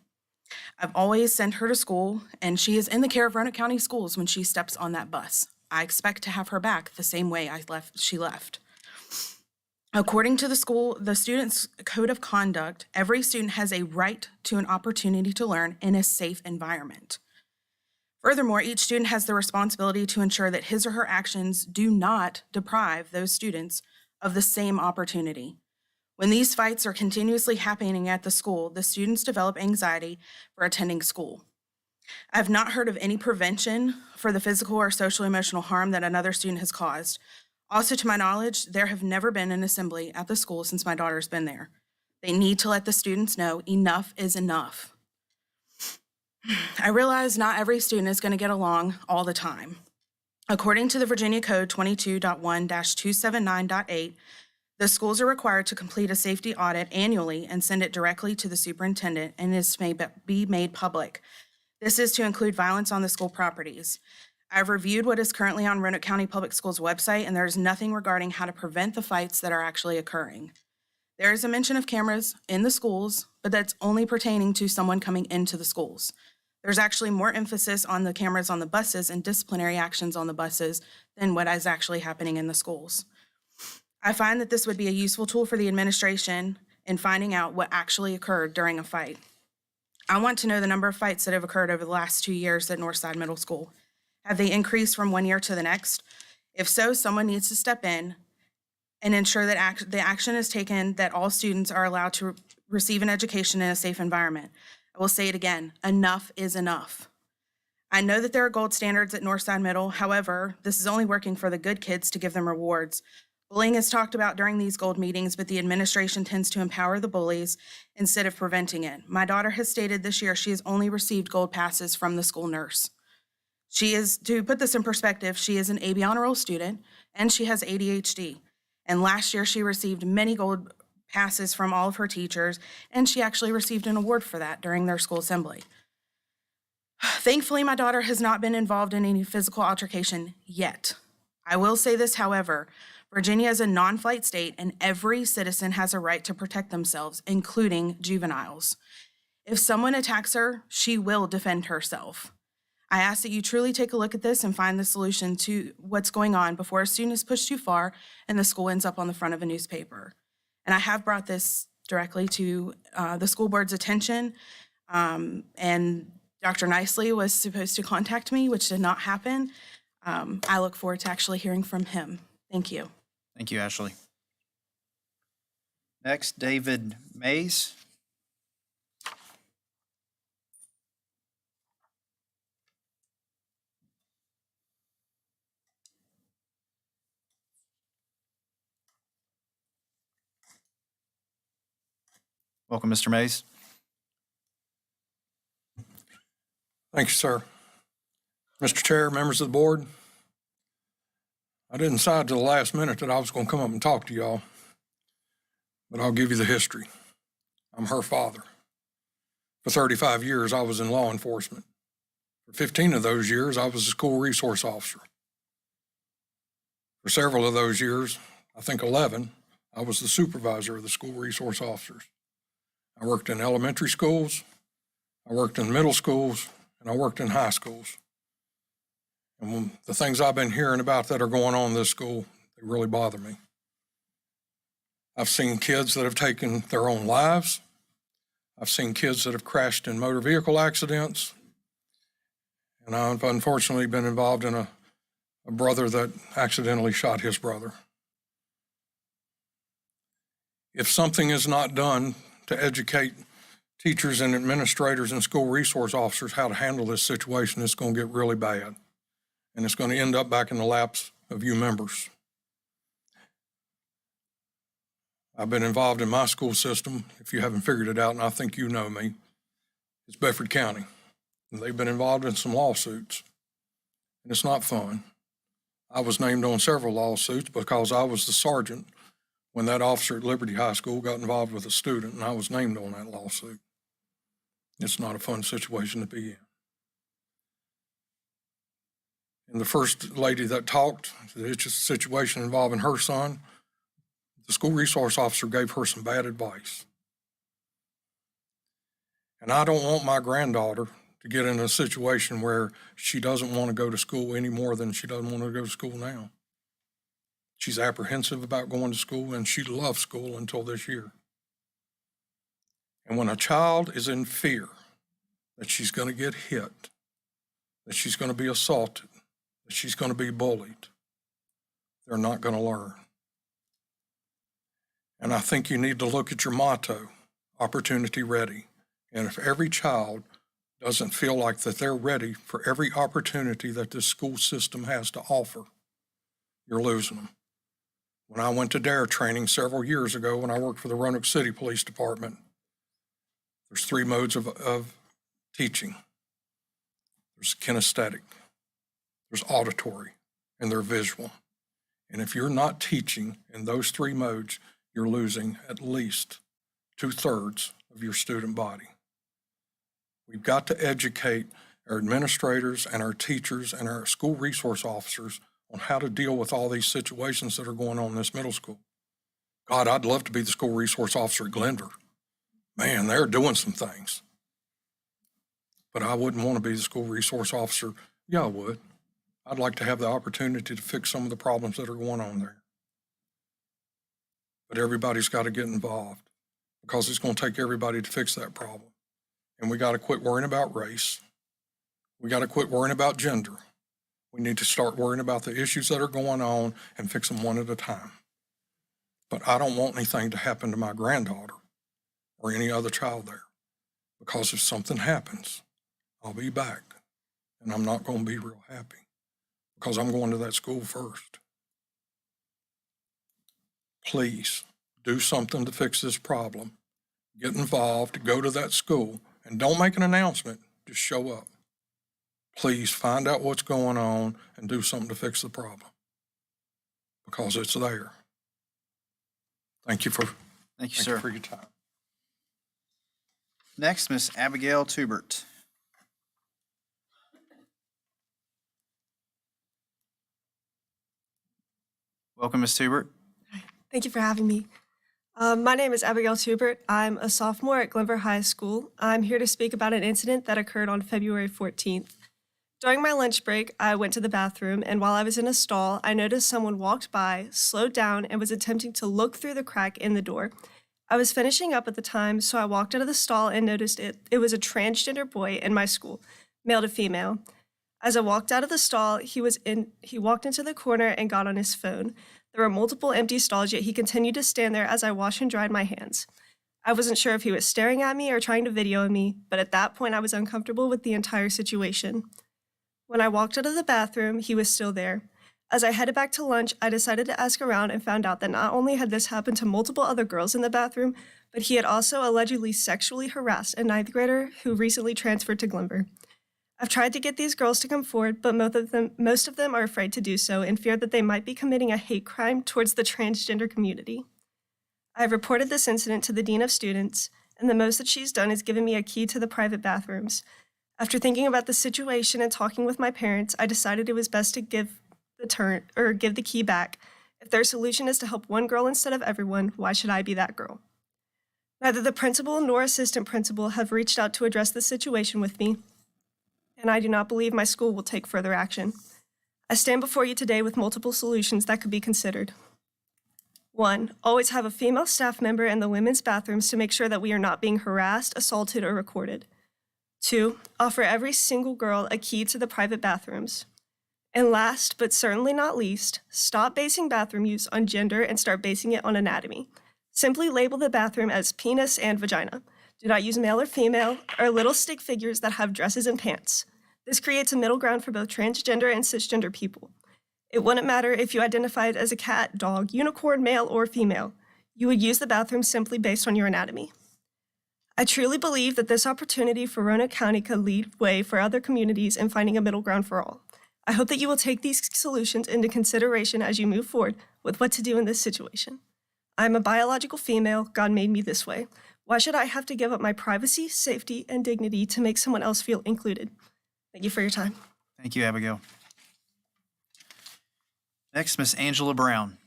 I've always sent her to school, and she is in the care of Roanoke County Schools when she steps on that bus. I expect to have her back the same way she left. According to the student's code of conduct, every student has a right to an opportunity to learn in a safe environment. Furthermore, each student has the responsibility to ensure that his or her actions do not deprive those students of the same opportunity. When these fights are continuously happening at the school, the students develop anxiety for attending school. I have not heard of any prevention for the physical or social emotional harm that another student has caused. Also, to my knowledge, there have never been an assembly at the school since my daughter's been there. They need to let the students know enough is enough. I realize not every student is going to get along all the time. According to the Virginia Code 22.1-279.8, the schools are required to complete a safety audit annually and send it directly to the superintendent, and this may be made public. This is to include violence on the school properties. I've reviewed what is currently on Roanoke County Public Schools website, and there is nothing regarding how to prevent the fights that are actually occurring. There is a mention of cameras in the schools, but that's only pertaining to someone coming into the schools. There's actually more emphasis on the cameras on the buses and disciplinary actions on the buses than what is actually happening in the schools. I find that this would be a useful tool for the administration in finding out what actually occurred during a fight. I want to know the number of fights that have occurred over the last 2 years at Northside Middle School. Have they increased from one year to the next? If so, someone needs to step in and ensure that the action is taken, that all students are allowed to receive an education in a safe environment. I will say it again, enough is enough. I know that there are gold standards at Northside Middle. However, this is only working for the good kids to give them rewards. Bullying is talked about during these gold meetings, but the administration tends to empower the bullies instead of preventing it. My daughter has stated this year she has only received gold passes from the school nurse. She is, to put this in perspective, she is an AB honor roll student and she has ADHD. And last year she received many gold passes from all of her teachers, and she actually received an award for that during their school assembly. Thankfully, my daughter has not been involved in any physical altercation yet. I will say this, however, Virginia is a non-flight state and every citizen has a right to protect themselves, including juveniles. If someone attacks her, she will defend herself. I ask that you truly take a look at this and find the solution to what's going on before a student is pushed too far and the school ends up on the front of a newspaper. And I have brought this directly to the school board's attention, and Dr. Nicely was supposed to contact me, which did not happen. I look forward to actually hearing from him. Thank you. Thank you, Ashley. Next, David Mays. Welcome, Mr. Mays. Thank you, sir. Mr. Chair, members of the board, I didn't decide till the last minute that I was going to come up and talk to y'all, but I'll give you the history. I'm her father. For 35 years, I was in law enforcement. For 15 of those years, I was a school resource officer. For several of those years, I think 11, I was the supervisor of the school resource officers. I worked in elementary schools, I worked in middle schools, and I worked in high schools. And the things I've been hearing about that are going on in this school, they really bother me. I've seen kids that have taken their own lives. I've seen kids that have crashed in motor vehicle accidents. And I've unfortunately been involved in a brother that accidentally shot his brother. If something is not done to educate teachers and administrators and school resource officers how to handle this situation, it's going to get really bad. And it's going to end up back in the laps of you members. I've been involved in my school system, if you haven't figured it out, and I think you know me, it's Bedford County. And they've been involved in some lawsuits. And it's not fun. I was named on several lawsuits because I was the sergeant when that officer at Liberty High School got involved with a student, and I was named on that lawsuit. It's not a fun situation to be in. And the first lady that talked, it's just a situation involving her son. The school resource officer gave her some bad advice. And I don't want my granddaughter to get in a situation where she doesn't want to go to school any more than she doesn't want to go to school now. She's apprehensive about going to school, and she loved school until this year. And when a child is in fear that she's going to get hit, that she's going to be assaulted, that she's going to be bullied, they're not going to learn. And I think you need to look at your motto, opportunity ready. And if every child doesn't feel like that they're ready for every opportunity that this school system has to offer, you're losing them. When I went to DARE training several years ago when I worked for the Roanoke City Police Department, there's 3 modes of teaching. There's kinesthetic, there's auditory, and there's visual. And if you're not teaching in those 3 modes, you're losing at least 2/3 of your student body. We've got to educate our administrators and our teachers and our school resource officers on how to deal with all these situations that are going on in this middle school. God, I'd love to be the school resource officer at Glenver. Man, they're doing some things. But I wouldn't want to be the school resource officer. Yeah, I would. I'd like to have the opportunity to fix some of the problems that are going on there. But everybody's got to get involved because it's going to take everybody to fix that problem. And we got to quit worrying about race. We got to quit worrying about gender. We need to start worrying about the issues that are going on and fix them one at a time. But I don't want anything to happen to my granddaughter or any other child there, because if something happens, I'll be back and I'm not going to be real happy because I'm going to that school first. please do something to fix this problem. Get involved, go to that school, and don't make an announcement, just show up. Please find out what's going on and do something to fix the problem, because it's there. Thank you for sir. for your time. Next, Miss Abigail Tubert. Welcome, Ms. Tubert. Thank you for having me. My name is Abigail Tubert. I'm a sophomore at Glenver High School. I'm here to speak about an incident that occurred on February 14th. During my lunch break, I went to the bathroom, and while I was in a stall, I noticed someone walked by, slowed down, and was attempting to look through the crack in the door. I was finishing up at the time, so I walked out of the stall and noticed it was a transgender boy in my school, male to female. As I walked out of the stall, he walked into the corner and got on his phone. There were multiple empty stalls, yet he continued to stand there as I washed and dried my hands. I wasn't sure if he was staring at me or trying to video me, but at that point I was uncomfortable with the entire situation. When I walked out of the bathroom, he was still there. As I headed back to lunch, I decided to ask around and found out that not only had this happened to multiple other girls in the bathroom, but he had also allegedly sexually harassed a 9th grader who recently transferred to Glenver. I've tried to get these girls to come forward, but most of them are afraid to do so and fear that they might be committing a hate crime towards the transgender community. I've reported this incident to the Dean of Students, and the most that she's done is given me a key to the private bathrooms. After thinking about the situation and talking with my parents, I decided it was best to give the key back. If their solution is to help one girl instead of everyone, why should I be that girl? Neither the principal nor assistant principal have reached out to address this situation with me, and I do not believe my school will take further action. I stand before you today with multiple solutions that could be considered. 1, always have a female staff member in the women's bathrooms to make sure that we are not being harassed, assaulted, or recorded. 2, offer every single girl a key to the private bathrooms. And last, but certainly not least, stop basing bathroom use on gender and start basing it on anatomy. Simply label the bathroom as penis and vagina. Do not use male or female or little stick figures that have dresses and pants. This creates a middle ground for both transgender and cisgender people. It wouldn't matter if you identified as a cat, dog, unicorn, male, or female. You would use the bathroom simply based on your anatomy. I truly believe that this opportunity for Roanoke County could lead way for other communities in finding a middle ground for all. I hope that you will take these solutions into consideration as you move forward with what to do in this situation. I'm a biological female. God made me this way. Why should I have to give up my privacy, safety, and dignity to make someone else feel included? Thank you for your time. Thank you, Abigail. Next, Miss Angela Brown.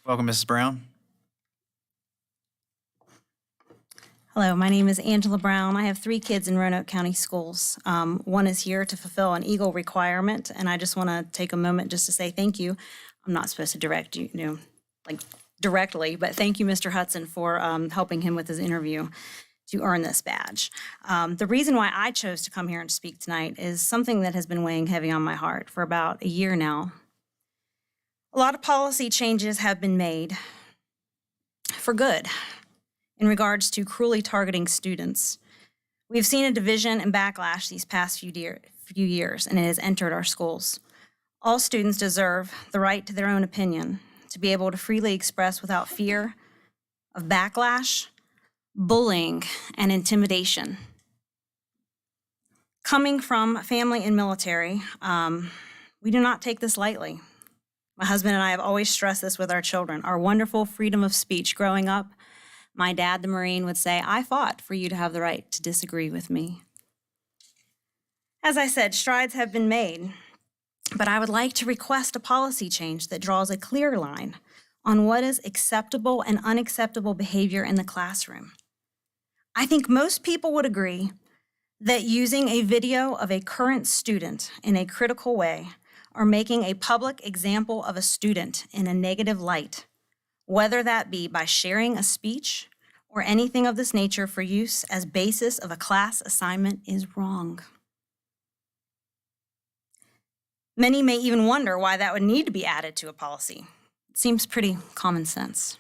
Welcome, Mrs. Brown. Hello, my name is Angela Brown. I have 3 kids in Roanoke County Schools. One is here to fulfill an EGLE requirement, and I just want to take a moment just to say thank you. I'm not supposed to direct you, directly, but thank you, Mr. Hudson, for helping him with his interview to earn this badge. The reason why I chose to come here and speak tonight is something that has been weighing heavy on my heart for about a year now. A lot of policy changes have been made for good in regards to cruelly targeting students. We've seen a division and backlash these past few years, and it has entered our schools. All students deserve the right to their own opinion, to be able to freely express without fear of backlash, bullying, and intimidation. Coming from family and military, we do not take this lightly. My husband and I have always stressed this with our children. Our wonderful freedom of speech growing up, my dad, the Marine, would say, I fought for you to have the right to disagree with me. As I said, strides have been made, but I would like to request a policy change that draws a clear line on what is acceptable and unacceptable behavior in the classroom. I think most people would agree that using a video of a current student in a critical way or making a public example of a student in a negative light, whether that be by sharing a speech or anything of this nature for use as basis of a class assignment, is wrong. Many may even wonder why that would need to be added to a policy. It seems pretty common sense.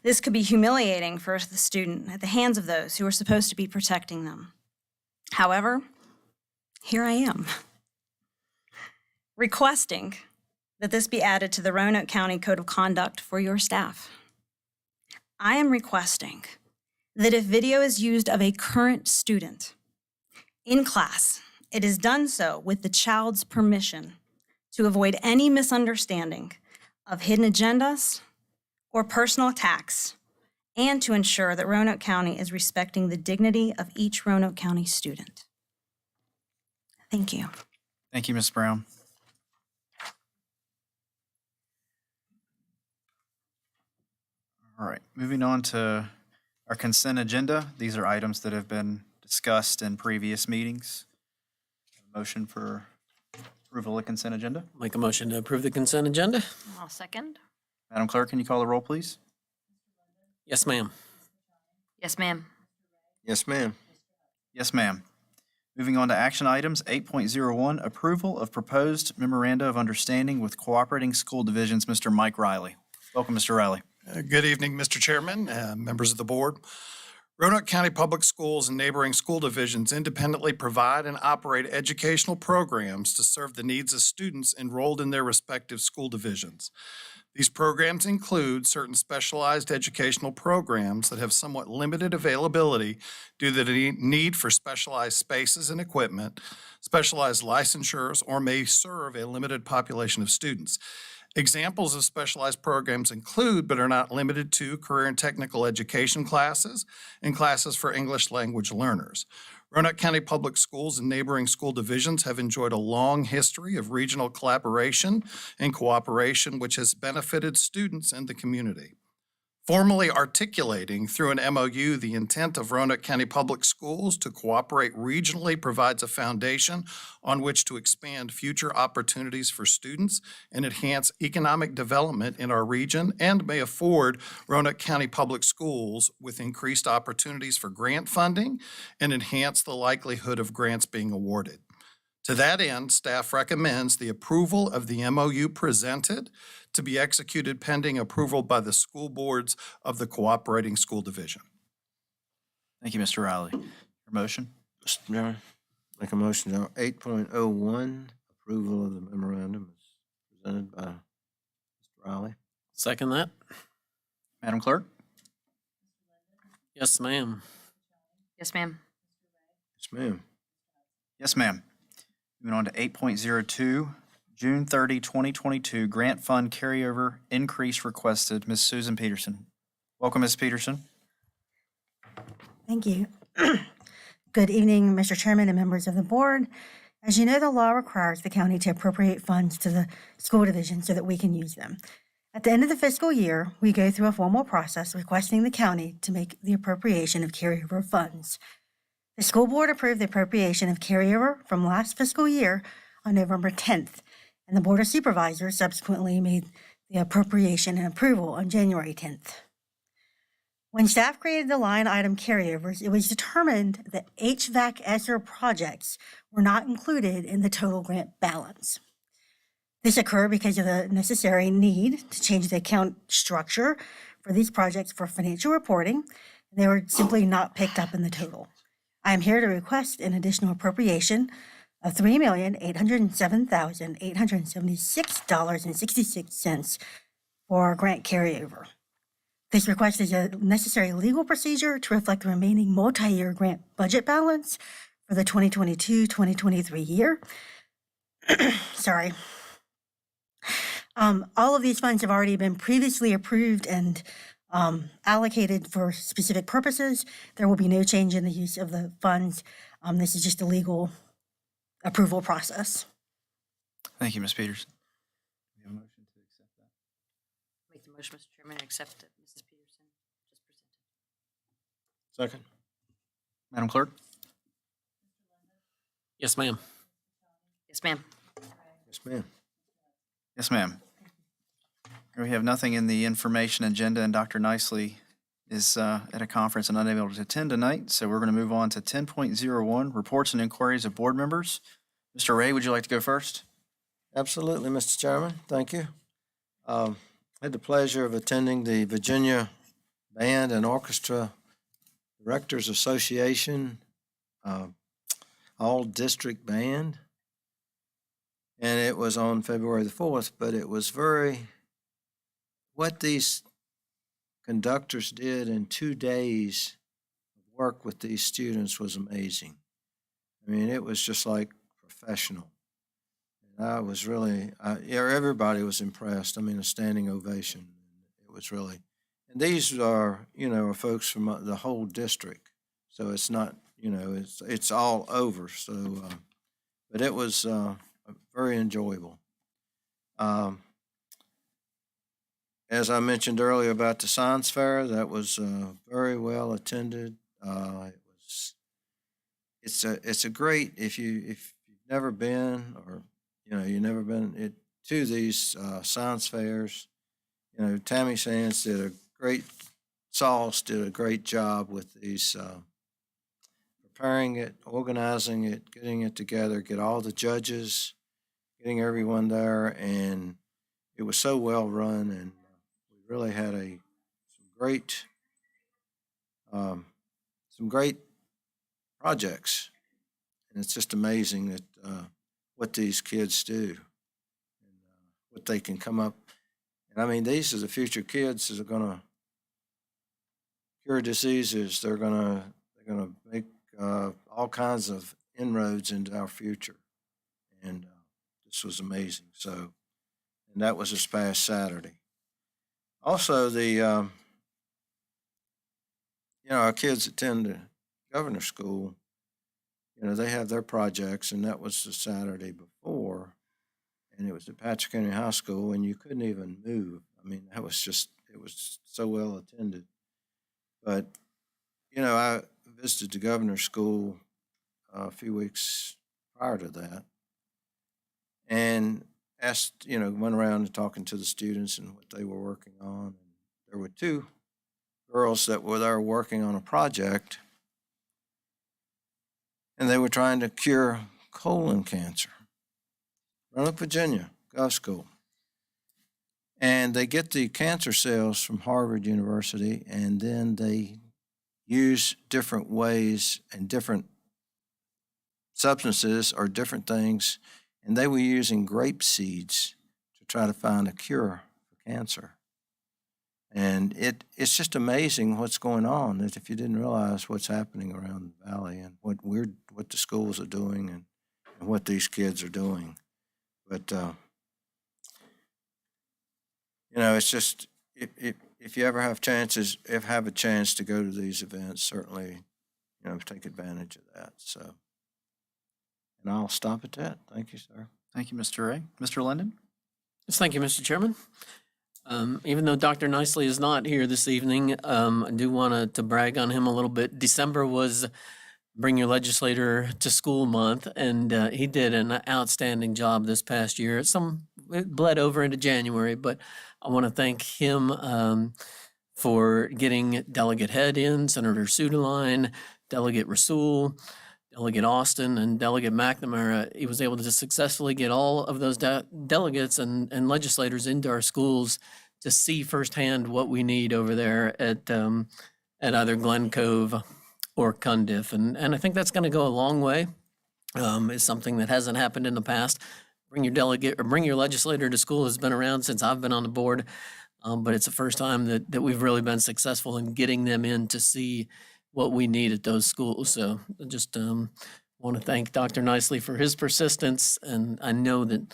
This could be humiliating for the student at the hands of those who are supposed to be protecting them. However, here I am, requesting that this be added to the Roanoke County Code of Conduct for your staff. I am requesting that if video is used of a current student in class, it is done so with the child's permission to avoid any misunderstanding of hidden agendas or personal attacks, and to ensure that Roanoke County is respecting the dignity of each Roanoke County student. Thank you. Thank you, Ms. Brown. All right, moving on to our consent agenda. These are items that have been discussed in previous meetings. Motion for approval of consent agenda. Make a motion to approve the consent agenda. I'll second. Madam Clerk, can you call the roll, please? Yes, ma'am. Yes, ma'am. Yes, ma'am. Yes, ma'am. Moving on to action items, 8.01, approval of proposed memoranda of understanding with cooperating school divisions. Mr. Mike Riley. Welcome, Mr. Riley. Good evening, Mr. Chairman, members of the board. Roanoke County Public Schools and neighboring school divisions independently provide and operate educational programs to serve the needs of students enrolled in their respective school divisions. These programs include certain specialized educational programs that have somewhat limited availability due to the need for specialized spaces and equipment, specialized licensures, or may serve a limited population of students. Examples of specialized programs include, but are not limited to, career and technical education classes and classes for English language learners. Roanoke County Public Schools and neighboring school divisions have enjoyed a long history of regional collaboration and cooperation, which has benefited students and the community. Formally articulating through an MOU the intent of Roanoke County Public Schools to cooperate regionally provides a foundation on which to expand future opportunities for students and enhance economic development in our region, and may afford Roanoke County Public Schools with increased opportunities for grant funding and enhance the likelihood of grants being awarded. To that end, staff recommends the approval of the MOU presented to be executed pending approval by the school boards of the cooperating school division. Thank you, Mr. Riley. Your motion? Mr. Chairman, make a motion on 8.01, approval of the memorandum is presented by Mr. Riley. Second that. Madam Clerk? Yes, ma'am. Yes, ma'am. Yes, ma'am. Yes, ma'am. Moving on to 8.02, June 30, 2022, grant fund carryover increase requested. Ms. Susan Peterson. Welcome, Ms. Peterson. Thank you. Good evening, Mr. Chairman and members of the board. As you know, the law requires the county to appropriate funds to the school division so that we can use them. At the end of the fiscal year, we go through a formal process requesting the county to make the appropriation of carryover funds. The school board approved the appropriation of carryover from last fiscal year on November 10th, and the Board of Supervisors subsequently made the appropriation and approval on January 10th. When staff created the line item carryovers, it was determined that HVAC ESSER projects were not included in the total grant balance. This occurred because of the necessary need to change the account structure for these projects for financial reporting. They were simply not picked up in the total. I am here to request an additional appropriation of $3,807,876.66 for our grant carryover. This request is a necessary legal procedure to reflect the remaining multi-year grant budget balance for the 2022-2023 year. Sorry. All of these funds have already been previously approved and allocated for specific purposes. There will be no change in the use of the funds. This is just a legal approval process. Thank you, Ms. Peterson. We have a motion to accept that. Make the motion, Mr. Chairman, and accept it, Mrs. Peterson just presented. Second. Madam Clerk? Yes, ma'am. Yes, ma'am. Yes, ma'am. Yes, ma'am. We have nothing in the information agenda, and Dr. Nicely is at a conference and unable to attend tonight, so we're going to move on to 10.01, reports and inquiries of board members. Mr. Ray, would you like to go first? Absolutely, Mr. Chairman. Thank you. I had the pleasure of attending the Virginia Band and Orchestra Directors Association all-district band. And it was on February the 4th, but it was what these conductors did in 2 days of work with these students was amazing. I mean, it was just like professional. And I was really, everybody was impressed. I mean, a standing ovation. It was really, and these are, folks from the whole district. So it's not, it's all over. So, but it was very enjoyable. As I mentioned earlier about the science fair, that was very well attended. It's a great, if you've never been, or you've never been to these science fairs. Tammy Sands did a great job with these, preparing it, organizing it, getting it together, get all the judges, getting everyone there, and it was so well run, and we really had some great projects, and it's just amazing that what these kids do, and what they can come up. And I mean, these are the future kids that are going to cure diseases. They're going to make all kinds of inroads into our future, and this was amazing. So, and that was this past Saturday. Also, our kids attend the governor's school. They have their projects, and that was the Saturday before, and it was at Patrick Henry High School, and you couldn't even move. I mean, it was so well attended. But, I visited the governor's school a few weeks prior to that, and asked, went around and talking to the students and what they were working on. And there were 2 girls that were there working on a project, and they were trying to cure colon cancer. Roanoke, Virginia, Gov School. And they get the cancer cells from Harvard University, and then they use different ways and different substances or different things, and they were using grape seeds to try to find a cure for cancer. And it's just amazing what's going on, that if you didn't realize what's happening around the valley and what the schools are doing and what these kids are doing. But, it's just, if you ever have a chance to go to these events, certainly, take advantage of that. So, and I'll stop at that. Thank you, sir. Thank you, Mr. Ray. Mr. Linden? Yes, thank you, Mr. Chairman. Even though Dr. Nicely is not here this evening, I do want to brag on him a little bit. December was Bring Your Legislator to School Month, and he did an outstanding job this past year. It bled over into January, but I want to thank him for getting Delegate Head in, Senator Sudeline, Delegate Rasul, Delegate Austin, and Delegate McNamara. He was able to successfully get all of those delegates and legislators into our schools to see firsthand what we need over there at either Glen Cove or Cundiff. And I think that's going to go a long way. It's something that hasn't happened in the past. Bring Your Legislator to School has been around since I've been on the board, but it's the first time that we've really been successful in getting them in to see what we need at those schools. So I just want to thank Dr. Nicely for his persistence. And I know that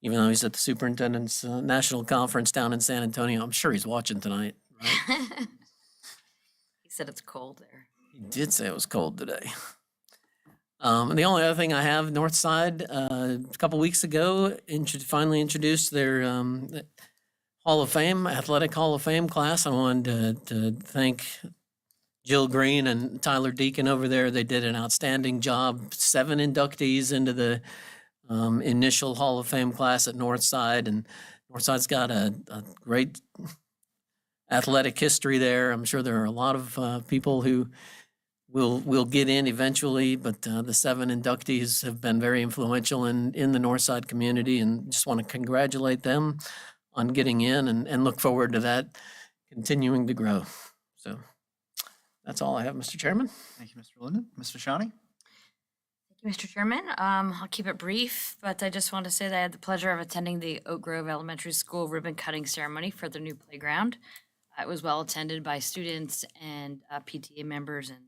even though he's at the superintendent's national conference down in San Antonio, I'm sure he's watching tonight. Right? He said it's cold there. He did say it was cold today. And the only other thing I have, Northside, a couple weeks ago, finally introduced their Hall of Fame, Athletic Hall of Fame class. I wanted to thank Jill Green and Tyler Deacon over there. They did an outstanding job. 7 inductees into the initial Hall of Fame class at Northside, and Northside's got a great athletic history there. I'm sure there are a lot of people who will get in eventually, but the 7 inductees have been very influential in the Northside community, and just want to congratulate them on getting in and look forward to that continuing to grow. So that's all I have, Mr. Chairman. Thank you, Mr. Linden. Mr. Shawnee? Thank Mr. Chairman. I'll keep it brief, but I just want to say that I had the pleasure of attending the Oak Grove Elementary School ribbon cutting ceremony for their new playground. It was well attended by students and PTA members and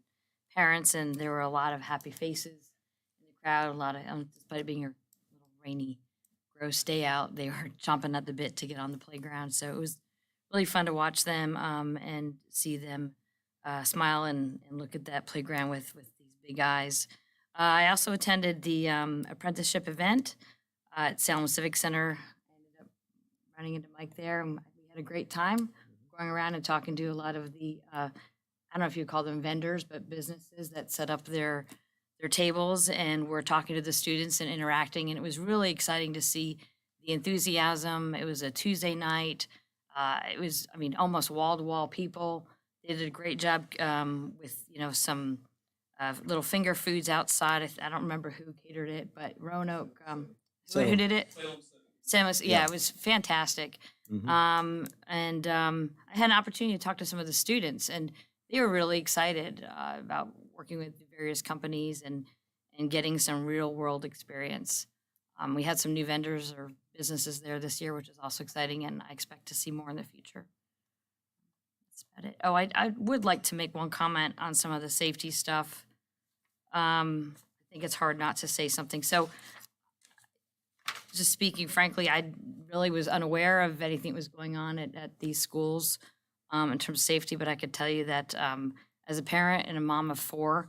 parents, and there were a lot of happy faces in the crowd. A lot of, despite it being a little rainy, gross day out, they were chomping at the bit to get on the playground. So it was really fun to watch them and see them smile and look at that playground with these big eyes. I also attended the apprenticeship event at Salem Civic Center. I ended up running into Mike there, and we had a great time going around and talking to a lot of the, I don't know if you call them vendors, but businesses that set up their tables, and we're talking to the students and interacting, and it was really exciting to see the enthusiasm. It was a Tuesday night. It was, I mean, almost wall-to-wall people. They did a great job with, some little finger foods outside. I don't remember who catered it, but Roanoke, who did it? Salem. Yeah, it was fantastic. I had an opportunity to talk to some of the students, and they were really excited about working with various companies and getting some real world experience. We had some new vendors or businesses there this year, which is also exciting, and I expect to see more in the future. That's about it. Oh, I would like to make one comment on some of the safety stuff. I think it's hard not to say something. So just speaking frankly, I really was unaware of anything that was going on at these schools in terms of safety, but I could tell you that as a parent and a mom of 4,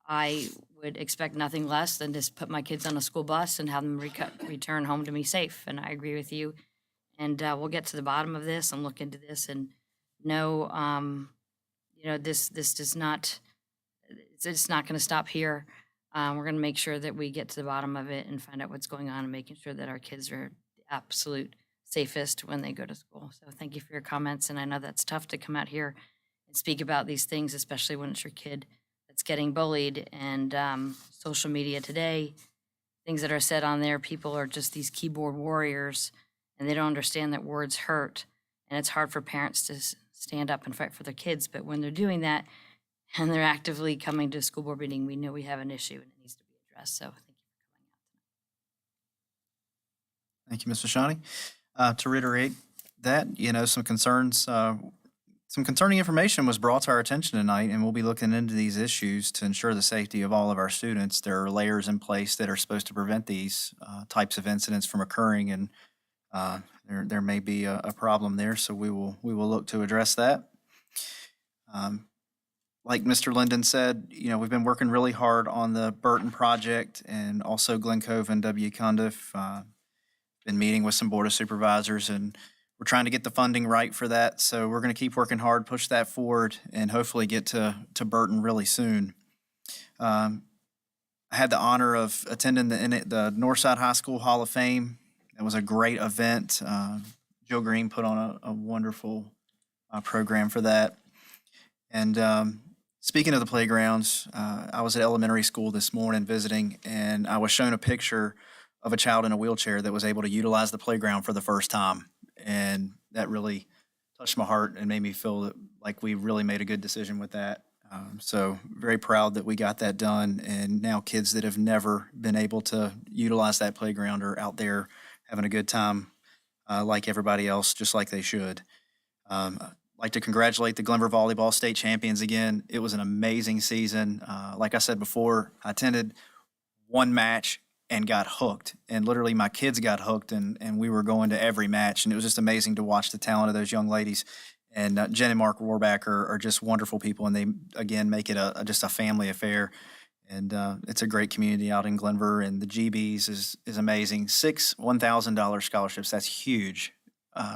I would expect nothing less than to put my kids on a school bus and have them return home to me safe. And I agree with you. And we'll get to the bottom of this and look into this and know, this does not, it's not going to stop here. We're going to make sure that we get to the bottom of it and find out what's going on and making sure that our kids are the absolute safest when they go to school. So thank you for your comments. And I know that's tough to come out here and speak about these things, especially when it's your kid that's getting bullied. And social media today, things that are said on there, people are just these keyboard warriors, and they don't understand that words hurt. And it's hard for parents to stand up and fight for their kids. But when they're doing that and they're actively coming to a school board meeting, we know we have an issue and it needs to be addressed. So thank you for coming out tonight. Thank you, Ms. Vashani. To reiterate that, some concerns, some concerning information was brought to our attention tonight, and we'll be looking into these issues to ensure the safety of all of our students. There are layers in place that are supposed to prevent these types of incidents from occurring, and there may be a problem there, so we will look to address that. Like Mr. Linden said, we've been working really hard on the Burton project and also Glen Cove and W. Cundiff. Been meeting with some board of supervisors, and we're trying to get the funding right for that. So we're going to keep working hard, push that forward, and hopefully get to Burton really soon. I had the honor of attending the Northside High School Hall of Fame. It was a great event. Joe Green put on a wonderful program for that. And speaking of the playgrounds, I was at elementary school this morning visiting, and I was shown a picture of a child in a wheelchair that was able to utilize the playground for the first time. And that really touched my heart and made me feel like we really made a good decision with that. So very proud that we got that done. And now kids that have never been able to utilize that playground are out there having a good time like everybody else, just like they should. I'd like to congratulate the Glenver Volleyball State Champions again. It was an amazing season. Like I said before, I attended one match and got hooked, and literally my kids got hooked, and we were going to every match, and it was just amazing to watch the talent of those young ladies. And Jen and Mark Warback are just wonderful people, and they, again, make it just a family affair. And it's a great community out in Glenver, and the GBs is amazing. 6 $1,000 scholarships, that's huge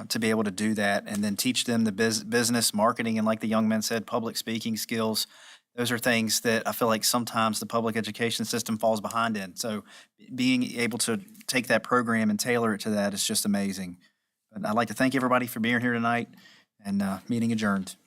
to be able to do that, and then teach them the business, marketing, and like the young man said, public speaking skills. Those are things that I feel like sometimes the public education system falls behind in. So being able to take that program and tailor it to that is just amazing. But I'd like to thank everybody for being here tonight, and meeting adjourned.